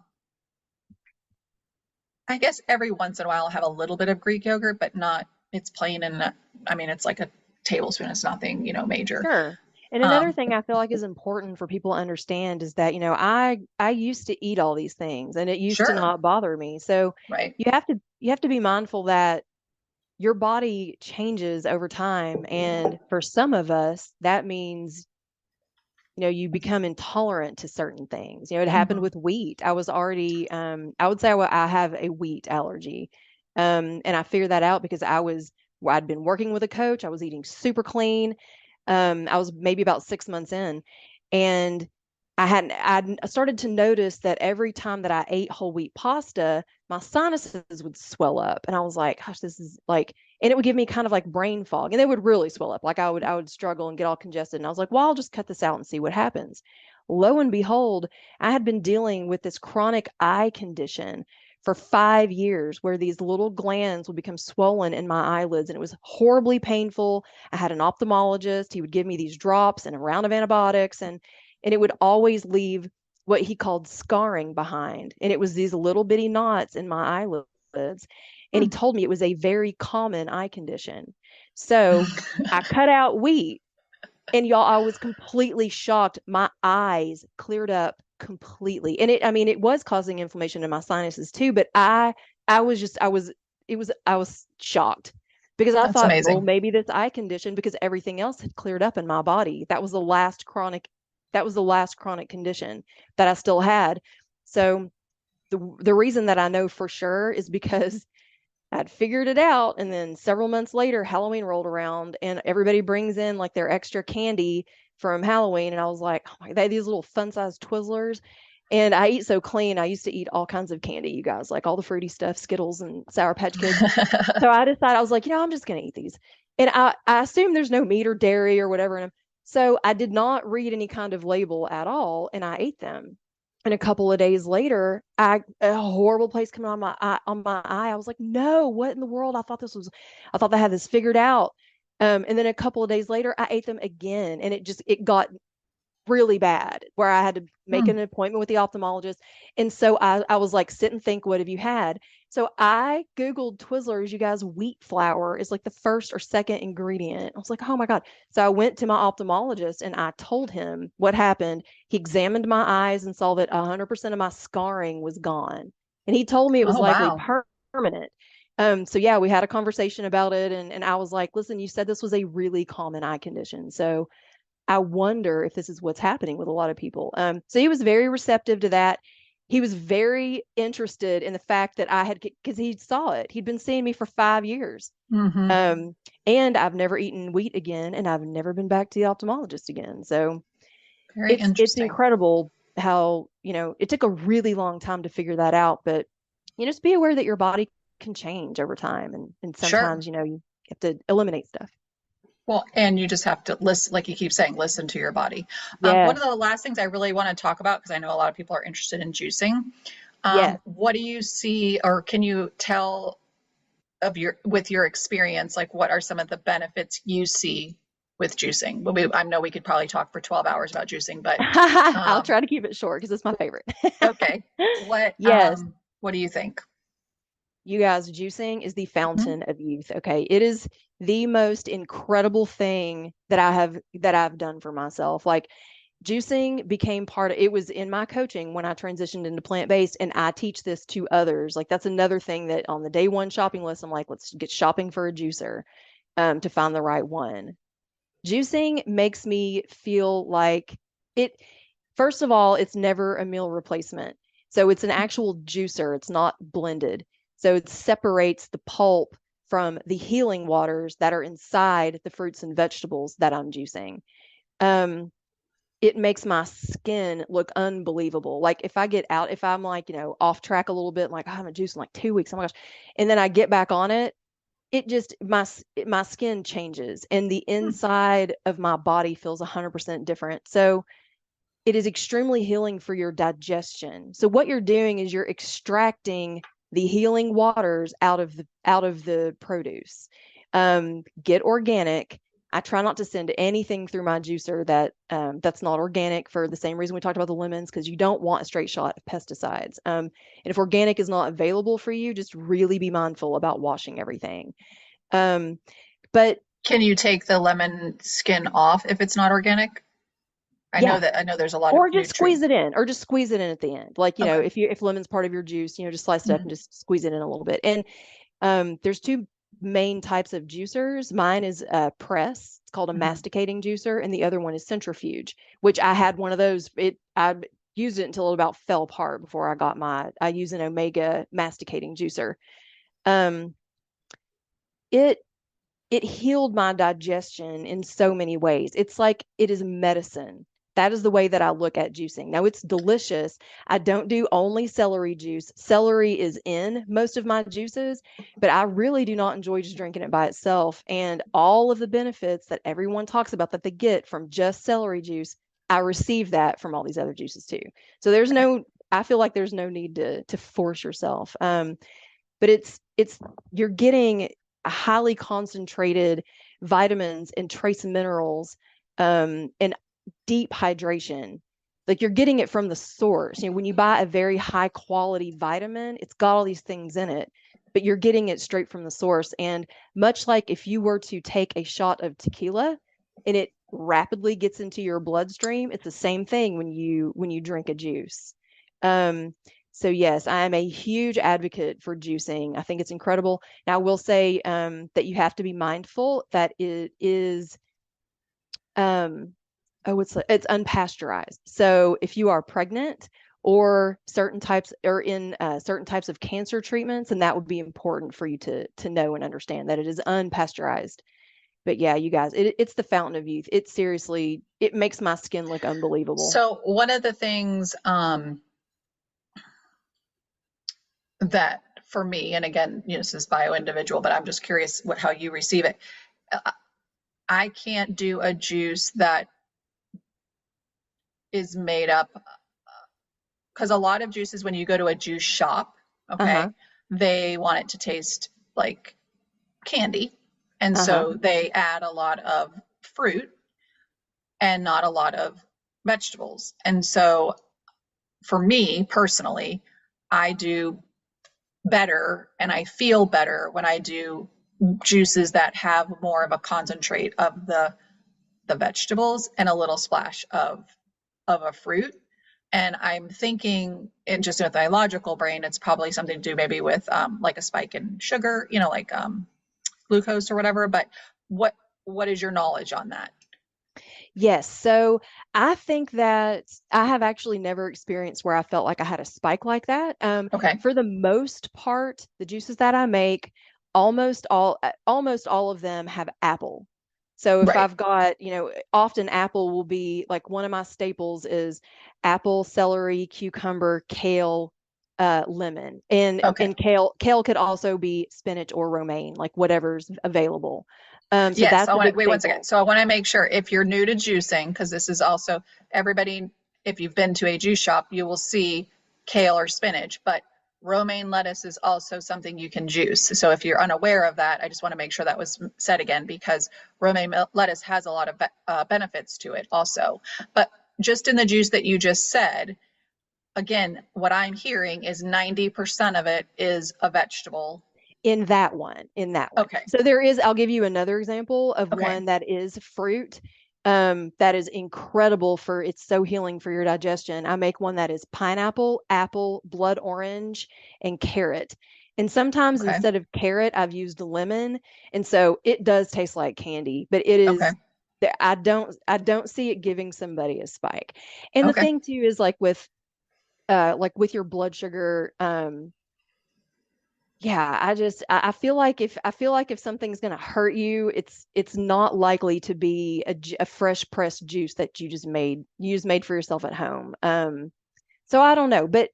I guess every once in a while I'll have a little bit of Greek yogurt, but not, it's plain and, I mean, it's like a tablespoon. It's nothing, major. Sure. And another Um, thing I feel like is important for people to understand is that, I used to eat all these things and it used to sure, not bother me. So right. you have to be mindful that your body changes over time. And for some of us, that means, you become intolerant to certain things. It happened Hmm. with wheat. I was already, I would say I have a wheat allergy. And I figured that out because I'd been working with a coach. I was eating super clean. I was maybe about 6 months in, and I started to notice that every time that I ate whole wheat pasta, my sinuses would swell up. And I was like, gosh, this is like, and it would give me kind of like brain fog, and they would really swell up. Like I would struggle and get all congested. And I was like, well, I'll just cut this out and see what happens. Lo and behold, I had been dealing with this chronic eye condition for 5 years where these little glands would become swollen in my eyelids, and it was horribly painful. I had an ophthalmologist. He would give me these drops and a round of antibiotics, and it would always leave what he called scarring behind. And it was these little bitty knots in my eyelids. And he told me it was a very common eye condition. So I cut out wheat, and y'all, I was completely shocked. My eyes cleared up completely. And I mean, it was causing inflammation in my sinuses too, but I was shocked because I That's thought, well, amazing. maybe this eye condition, because everything else had cleared up in my body. That was the last chronic condition that I still had. So the reason that I know for sure is because I'd figured it out. And then several months later, Halloween rolled around and everybody brings in like their extra candy from Halloween. And I was like, oh my, they had these little fun sized Twizzlers. And I eat so clean. I used to eat all kinds of candy, you guys, like all the fruity stuff, Skittles and Sour Patch Kids. So I decided, I was like, I'm just going to eat these. And I assume there's no meat or dairy or whatever in them. So I did not read any kind of label at all. And I ate them. And a couple of days later, a horrible place coming on my eye, I was like, no, what in the world? I thought I had this figured out. And then a couple of days later, I ate them again, and it got really bad where I had to make Hmm. an appointment with the ophthalmologist. And so I was like, sit and think, what have you had? So I Googled Twizzlers, you guys, wheat flour is like the first or second ingredient. I was like, oh my God. So I went to my ophthalmologist and I told him what happened. He examined my eyes and saw that 100% of my scarring was gone. And he told me it was Oh, likely wow. permanent. So yeah, we had a conversation about it, and I was like, listen, you said this was a really common eye condition. So I wonder if this is what's happening with a lot of people. So he was very receptive to that. He was very interested in the fact that because he saw it. He'd been seeing me for 5 years. Hmm. Um, and I've never eaten wheat again, and I've never been back to the ophthalmologist again. So Very it's interesting. incredible how, it took a really long time to figure that out, but just be aware that your body can change over time, and Sure. sometimes, you have to eliminate stuff. Well, and you just have to listen, like you keep saying, listen to your body. One of Yes. the last things I really want to talk about, because I know a lot of people are interested in juicing. Yes. What do you see, or can you tell with your experience, like what are some of the benefits you see with juicing? I know we could probably talk for 12 hours about juicing, but I'll um, try to keep it short because it's my favorite. okay. What Yes, um, what do you think? you guys, juicing is the Hmm. fountain of youth. Okay. It is the most incredible thing that I've done for myself. Like, juicing became part of it was in my coaching when I transitioned into plant-based, and I teach this to others. Like, that's another thing that on the day one shopping list, I'm like, let's get shopping for a juicer to find the right one. Juicing makes me feel like it, first of all, it's never a meal replacement. So it's an actual juicer, it's not blended. So it separates the pulp from the healing waters that are inside the fruits and vegetables that I'm juicing. Um, it makes my skin look unbelievable. Like, if I'm like, off track a little bit, like, oh, I haven't juiced in like 2 weeks, oh my gosh. And then I get back on it, it just my skin changes and the Hmm. inside of my body feels 100% different. So it is extremely healing for your digestion. So what you're doing is you're extracting the healing waters out of the produce. Get organic. I try not to send anything through my juicer that's not organic, for the same reason we talked about the lemons, because you don't want a straight shot of pesticides. And if organic is not available for you, just really be mindful about washing everything. Um, but Can you take the lemon skin off if it's not organic? Yeah. I know there's a lot of Or just nutrient. squeeze it in, or just squeeze it in at the end. Like, Okay. if lemon's part of your juice, just slice it up and Mhm. just squeeze it in a little bit. And there's two main types of juicers. Mine is press. It's called a Mhm. masticating juicer, and the other one is centrifuge, which I had one of those. I used it until it about fell apart before I use an Omega masticating juicer. Um, it it healed my digestion in so many ways. It's like it is medicine. That is the way that I look at juicing. Now it's delicious. I don't do only celery juice. Celery is in most of my juices, but I really do not enjoy just drinking it by itself. And all of the benefits that everyone talks about that they get from just celery juice, I receive that from all these other juices too. So I feel like there's no need to force yourself. But it's you're getting highly concentrated vitamins and trace minerals, and deep hydration. Like you're getting it from the source. When you buy a very high quality vitamin, it's got all these things in it, but you're getting it straight from the source. And much like if you were to take a shot of tequila and it rapidly gets into your bloodstream, it's the same thing when you drink a juice. Um, so yes, I am a huge advocate for juicing. I think it's incredible. Now, I will say that you have to be mindful that it is um, it's unpasteurized. So if you are pregnant or in certain types of cancer treatments, and that would be important for you to know and understand that it is unpasteurized. But yeah, you guys, it's the fountain of youth. It makes my skin look unbelievable. So one of the things that for me, and again, this is bio individual, but I'm just curious how you receive it. Uh, I can't do a juice that is made up because a lot of juices, when you go to a juice shop, okay, Uh-huh. they want it to taste like candy. And Uh-huh. so they add a lot of fruit and not a lot of vegetables. And so for me personally, I do better and I feel better when I do juices that have more of a concentrate of the vegetables and a little splash of a fruit. And I'm thinking, and just with my logical brain, it's probably something to do maybe with like a spike in sugar, like glucose or whatever. But what what is your knowledge on that? Yes. So I think that I have actually never experienced where I felt like I had a spike like that. Okay, For the most part, the juices that I make, almost all of them have apple. So if right. I've got, often apple will be like one of my staples is apple, celery, cucumber, kale, lemon. Okay. And kale could also be spinach or romaine, like whatever's available. So Yes, that's I a want to big wait one second. staple. So I want to make sure if you're new to juicing, because this is also everybody, if you've been to a juice shop, you will see kale or spinach, but romaine lettuce is also something you can juice. So if you're unaware of that, I just want to make sure that was said again because romaine lettuce has a lot of benefits to it also. But just in the juice that you just said, again, what I'm hearing is 90% of it is a vegetable. In that one. Okay. So I'll give you another example of Okay. one that is fruit. That is incredible it's so healing for your digestion. I make one that is pineapple, apple, blood orange, and carrot. And sometimes Okay. instead of carrot, I've used lemon. And so it does taste like candy, but it Okay. is I don't see it giving somebody a spike. And the Okay. thing too is like with your blood sugar, yeah, I feel like if something's gonna hurt you, it's not likely to be a fresh pressed juice that you just made for yourself at home. So I don't know, but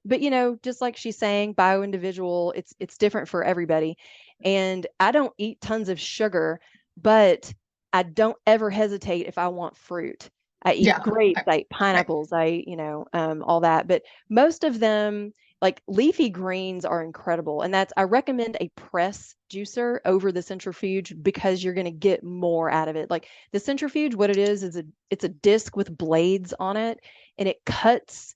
just like she's saying, bio individual, it's different for everybody. And I don't eat tons of sugar, but I don't ever hesitate if I want fruit. I eat Yeah. grapes, I eat Right. pineapples, all that. But most of them, like leafy greens, are incredible. And I recommend a press juicer over the centrifuge because you're going to get more out of it. Like the centrifuge, what it is it's a disc with blades on it, and it cuts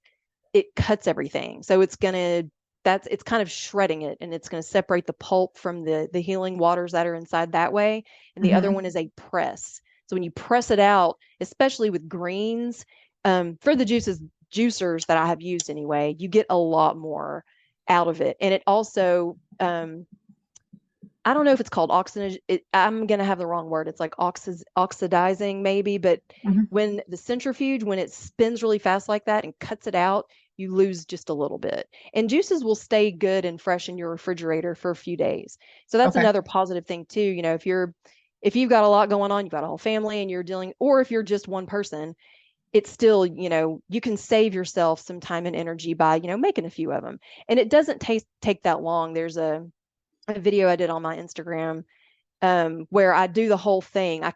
everything. So it's going to it's kind of shredding it, and it's going to separate the pulp from the healing waters that are inside that way. And the other Hmm. one is a press. So when you press it out, especially with greens, for the juicers that I have used anyway, you get a lot more out of it. And it also, I don't know if it's called oxidation. I'm gonna have the wrong word. It's like oxidizing maybe, but Hmm. when the centrifuge, when it spins really fast like that and cuts it out, you lose just a little bit. And juices will stay good and fresh in your refrigerator for a few days. So that's Okay. another positive thing too. If you've got a lot going on, you've got a whole family and you're dealing, or if you're just one person, it's still, you can save yourself some time and energy by, making a few of them. And it doesn't take that long. There's a video I did on my Instagram, where I do the whole thing. I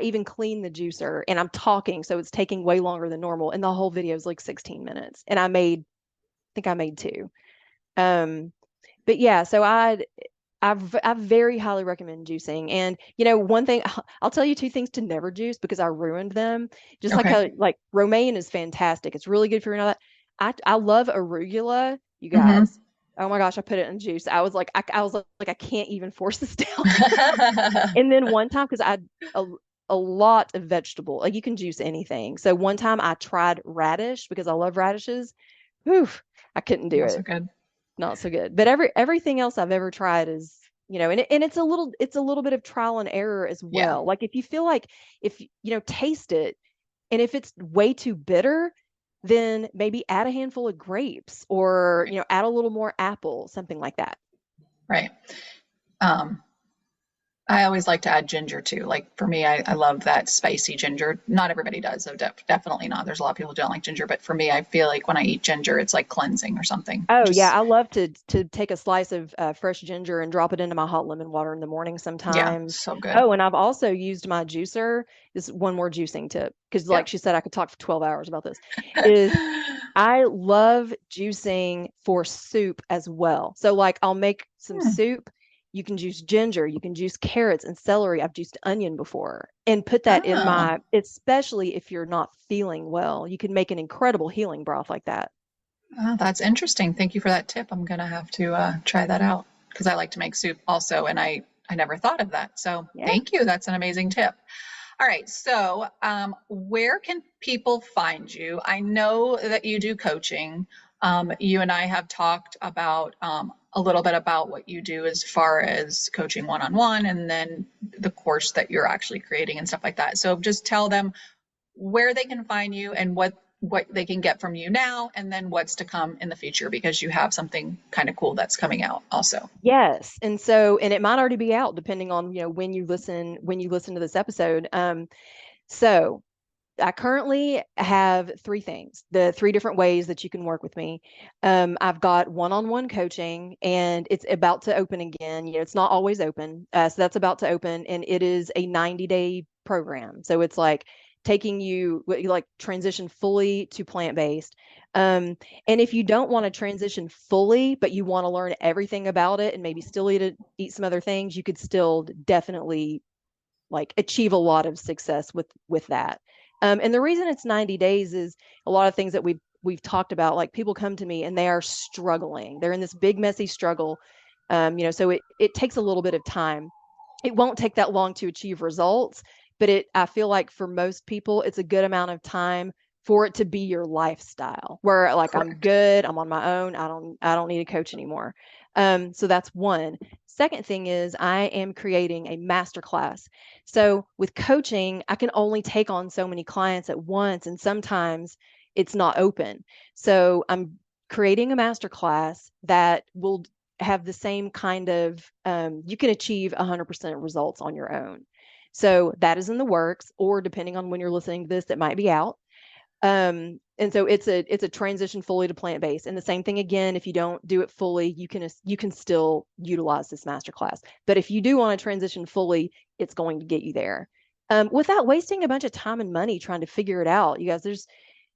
even clean the juicer and I'm talking, so it's taking way longer than normal. And the whole video is like 16 minutes. And I think I made two. Um, but yeah, so I very highly recommend juicing. And one thing I'll tell you two things to never juice because I ruined them. Just like Okay. how like romaine is fantastic. It's really good for your. I love arugula, you Hmm. guys. Oh my gosh, I put it in juice. I was like I can't even force this down. And then one time, because a, a lot of vegetable, like you can juice anything. So one time I tried radish because I love radishes. Whew, I couldn't do Not so it. good. Not so good. But everything else I've ever tried is, and it's a little bit of trial and error as Yeah. well. Like if you feel like if taste it, and if it's way too bitter, then maybe add a handful of grapes or, Right. add a little more apple, something like that. Right. Um, I always like to add ginger too. Like for me, I love that spicy ginger. Not everybody does, so definitely not. There's a lot of people who don't like ginger, but for me, I feel like when I eat ginger, it's like cleansing or something. Oh yeah, Just I love to take a slice of fresh ginger and drop it into my hot lemon water in the morning yeah, sometimes. so good. Oh, and I've also used my juicer. This is one more juicing tip because, Yeah. like she said, I could talk for 12 hours about this. Is I love juicing for soup as well. So like I'll make some Hmm. soup. You can juice ginger, you can juice carrots and celery. I've juiced onion before and put that in Oh, especially if you're not feeling well, you can make an incredible healing broth like that. oh, that's interesting. Thank you for that tip. I'm gonna have to try that out because I like to make soup also, and I never thought of that. So Yeah. thank you. That's an amazing tip. All right. So, where can people find you? I know that you do coaching. You and I have talked about a little bit about what you do as far as coaching one on one and then the course that you're actually creating and stuff like that. So, just tell them where they can find you and what they can get from you now and then what's to come in the future because you have something kind of cool that's coming out also. Yes. And it might already be out depending on, when you listen to this episode. So I currently have three things, the three different ways that you can work with me. I've got one-on-one coaching and it's about to open again. It's not always open. So that's about to open and it is a 90-day program. So it's like taking you like transition fully to plant-based. Um, and if you don't want to transition fully, but you want to learn everything about it and maybe still eat some other things, you could still definitely like achieve a lot of success with that. And the reason it's 90 days is a lot of things that we've talked about. Like people come to me and they are struggling. They're in this big messy struggle. So it takes a little bit of time. It won't take that long to achieve results, but I feel like for most people, it's a good amount of time for it to be your lifestyle where like I'm Correct. good, I'm on my own, I don't need a coach anymore. So that's one. Second thing is I am creating a masterclass. So with coaching, I can only take on so many clients at once, and sometimes it's not open. So I'm creating a masterclass that will have the same kind of, you can achieve 100% results on your own. So that is in the works, or depending on when you're listening to this, it might be out. And so it's a transition fully to plant-based. And the same thing again, if you don't do it fully, you can still utilize this masterclass. But if you do want to transition fully, it's going to get you there. Without wasting a bunch of time and money trying to figure it out. You guys,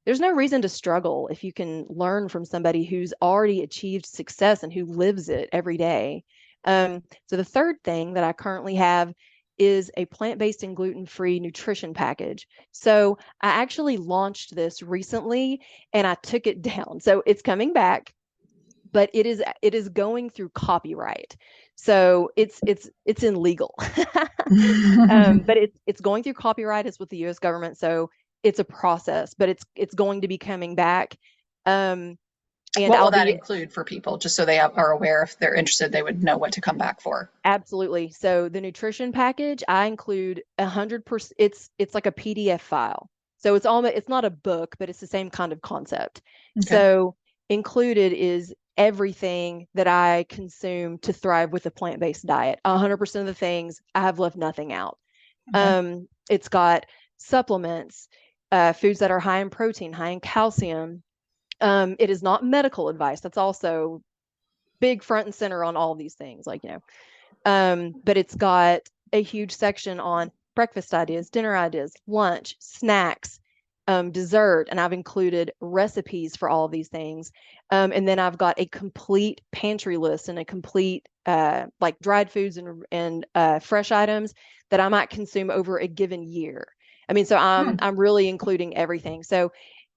there's no reason to struggle if you can learn from somebody who's already achieved success and who lives it every day. So the third thing that I currently have is a plant-based and gluten-free nutrition package. So I actually launched this recently and I took it down. So it's coming back. but it is going through copyright. So it's in legal. But it's going through copyright. It's with the US government, so it's a process, but it's going to be coming back. Um, and What will I'll that be include for people, just so they are aware if they're interested, they would know what to come back for? absolutely. So the nutrition package, I include 100%. It's like a PDF file. So it's not a book, but it's the same kind of concept. Okay. So included is everything that I consume to thrive with a plant-based diet. 100% of the things, I have left nothing out. Okay. It's got supplements, foods that are high in protein, high in calcium. It is not medical advice. That's also big front and center on all these things, like, but it's got a huge section on breakfast ideas, dinner ideas, lunch, snacks, dessert, and I've included recipes for all of these things. And then I've got a complete pantry list and a complete like dried foods and fresh items that I might consume over a given year. I mean, so I'm Hmm. I'm really including everything. So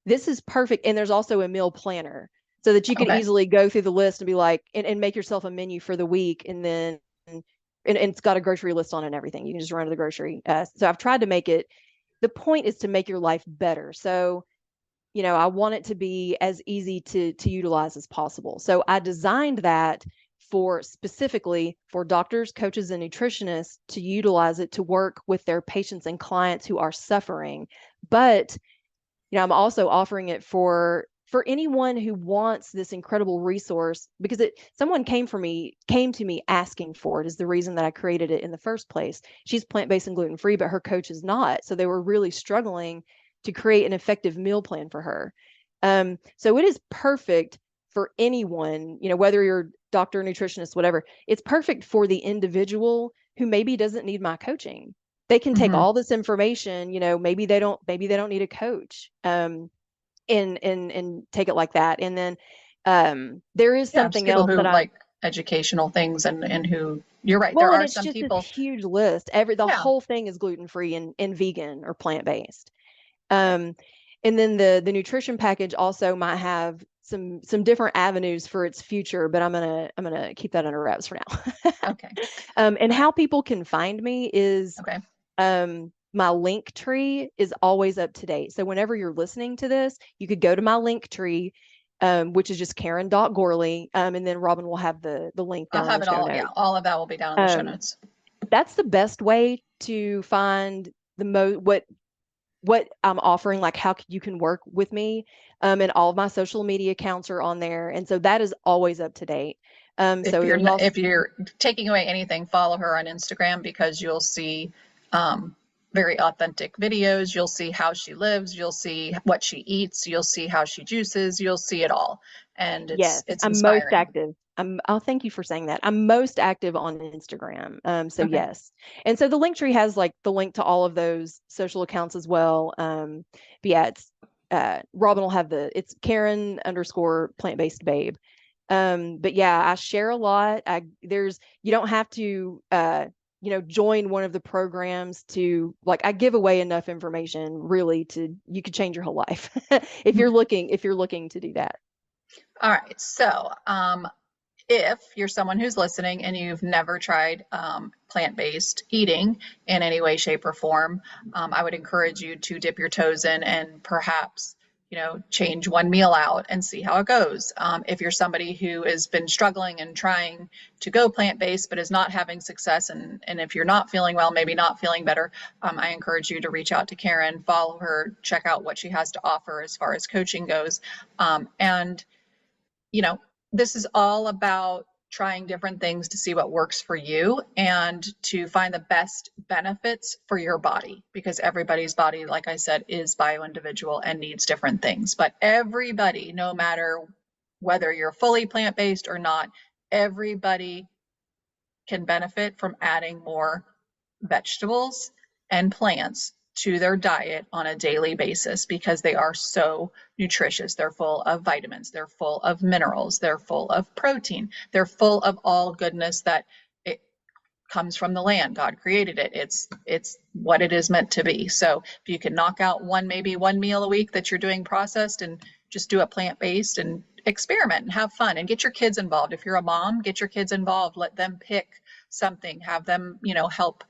this is perfect. And there's also a meal planner so that you could Okay. easily go through the list and be like, and make yourself a menu for the week. And it's got a grocery list on it and everything. You can just run to the grocery. So I've tried to make it, the point is to make your life better. So, I want it to be as easy to utilize as possible. So I designed that for specifically for doctors, coaches, and nutritionists to utilize it to work with their patients and clients who are suffering. But I'm also offering it for anyone who wants this incredible resource because someone came to me asking for it is the reason that I created it in the first place. She's plant-based and gluten-free, but her coach is not. So they were really struggling to create an effective meal plan for her. So it is perfect for anyone, whether you're doctor, nutritionist, whatever. It's perfect for the individual who maybe doesn't need my coaching. They can take Hmm. all this information, maybe they don't need a coach, and take it like that. And then there is Yeah, just something people else that who I'm like educational things and who, you're right, there well, and are it's some just this people. huge list. The Yeah. whole thing is gluten free and vegan or plant based. Um, and then the nutrition package also might have some different avenues for its future, but I'm gonna keep that under wraps for now. Okay. And All right. how people can find me is Okay. my link tree is always up to date. So whenever you're listening to this, you could go to my link tree, which is just Karen.Gorley. And then Robin will have the link I'll down in have the it show all. Yeah, notes. all of that will be down in the show Um, notes. that's the best way to find what I'm offering, like how you can work with me. And all of my social media accounts are on there. And so that is always up to date. So there's also If you're taking away anything, follow her on Instagram because you'll see very authentic videos. You'll see how she lives. You'll see what she eats. You'll see how she juices. You'll see it all, and Yes, it's I'm most inspiring. active. Oh, thank you for saying that. I'm most active on Instagram. So Okay. yes. And so the link tree has like the link to all of those social accounts as well. But yeah, it's Robin will have it's Karen underscore plant-based babe. But yeah, I share a lot. You don't have to join one of the programs to like I give away enough information really to you could change your whole life if you're looking to do that. All right. So, if you're someone who's listening and you've never tried plant-based eating in any way, shape, or form, I would encourage you to dip your toes in and perhaps, change one meal out and see how it goes. If you're somebody who has been struggling and trying to go plant-based but is not having success, and if you're not feeling well, maybe not feeling better, I encourage you to reach out to Karen, follow her, check out what she has to offer as far as coaching goes, and you know, this is all about trying different things to see what works for you and to find the best benefits for your body because everybody's body, like I said, is bio individual and needs different things. But everybody, no matter whether you're fully plant based or not, everybody can benefit from adding more vegetables and plants to their diet on a daily basis because they are so nutritious. They're full of vitamins, they're full of minerals, they're full of protein, they're full of all goodness that it comes from the land. God created it. It's what it is meant to be. So if you can knock out maybe one meal a week that you're doing processed and just do a plant-based experiment and have fun and get your kids involved. If you're a mom, get your kids involved. Let them pick something. Have them, help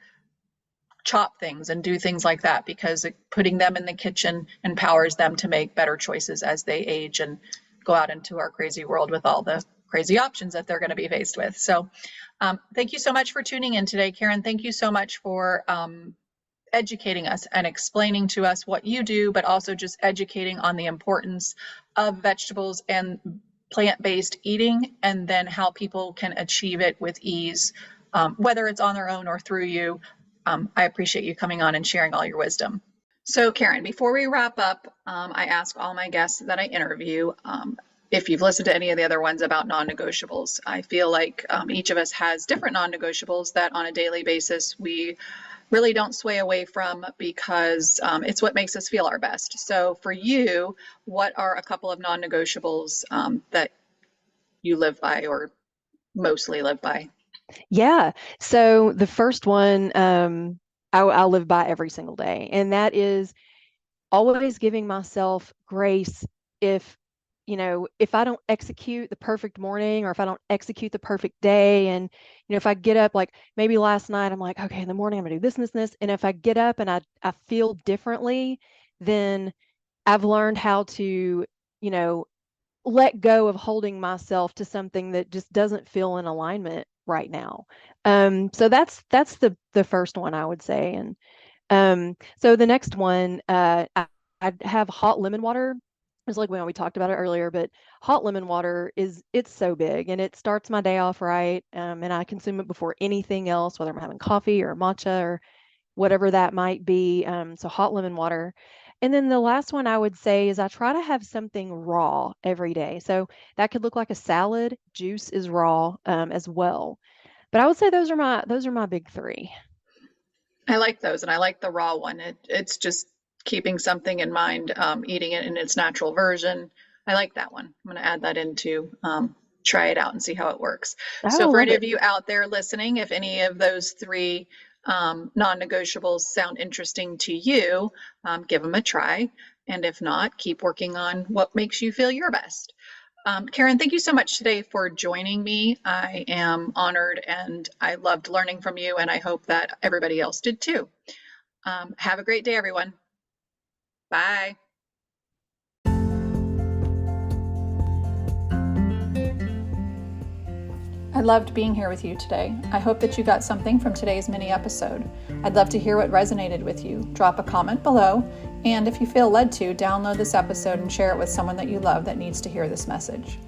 chop things and do things like that, because putting them in the kitchen empowers them to make better choices as they age and go out into our crazy world with all the crazy options that they're going to be faced with. So thank you so much for tuning in today, Karen. Thank you so much for educating us and explaining to us what you do, but also just educating on the importance of vegetables and plant-based eating, and then how people can achieve it with ease, whether it's on their own or through you. I appreciate you coming on and sharing all your wisdom. So Karen, before we wrap up, I ask all my guests that I interview, if you've listened to any of the other ones about non-negotiables. I feel like each of us has different non-negotiables that on a daily basis we really don't sway away from, because it's what makes us feel our best. So for you, what are a couple of non-negotiables that you live by or mostly live by? Yeah. So the first one, I live by every single day, and that is always giving myself grace if, if I don't execute the perfect morning, or if I don't execute the perfect day. And, if I get up, like maybe last night, I'm like, okay, in the morning, I'm gonna do this and this and this. And if I get up and I feel differently, then I've learned how to, let go of holding myself to something that just doesn't feel in alignment right now. So that's the first one I would say. And so the next one, I have hot lemon water. It's like when we talked about it earlier, but hot lemon water it's so big, and it starts my day off right. And I consume it before anything else, whether I'm having coffee or matcha or whatever that might be. So hot lemon water. And then the last one I would say is I try to have something raw every day. So that could look like a salad. Juice is raw, as well. But I would say those are my big three. I like those, and I like the raw one. It's just keeping something in mind, eating it in its natural version. I like that one. I'm going to add that into try it out and see how it works. Oh, I So for love any it. of you out there listening, if any of those three non-negotiables sound interesting to you, give them a try. And if not, keep working on what makes you feel your best. Karen, thank you so much today for joining me. I am honored and I loved learning from you, and I hope that everybody else did too. Have a great day, everyone. Bye. I loved being here with you today. I hope that you got something from today's mini episode. I'd love to hear what resonated with you. Drop a comment below, and if you feel led to, download this episode and share it with someone that you love that needs to hear this message.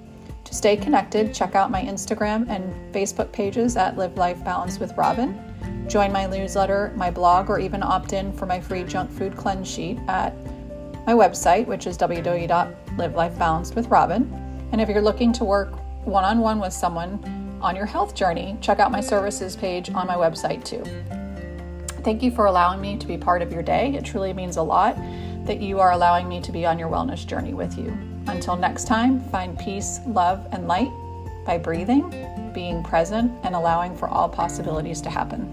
To stay connected, check out my Instagram and Facebook pages at Live Life Balanced with Robin. Join my newsletter, my blog, or even opt in for my free junk food cleanse sheet at my website, which is www.livelifebalancedwithrobin. And if you're looking to work one-on-one with someone on your health journey, check out my services page on my website too. Thank you for allowing me to be part of your day. It truly means a lot that you are allowing me to be on your wellness journey with you. Until next time, find peace, love, and light by breathing, being present, and allowing for all possibilities to happen.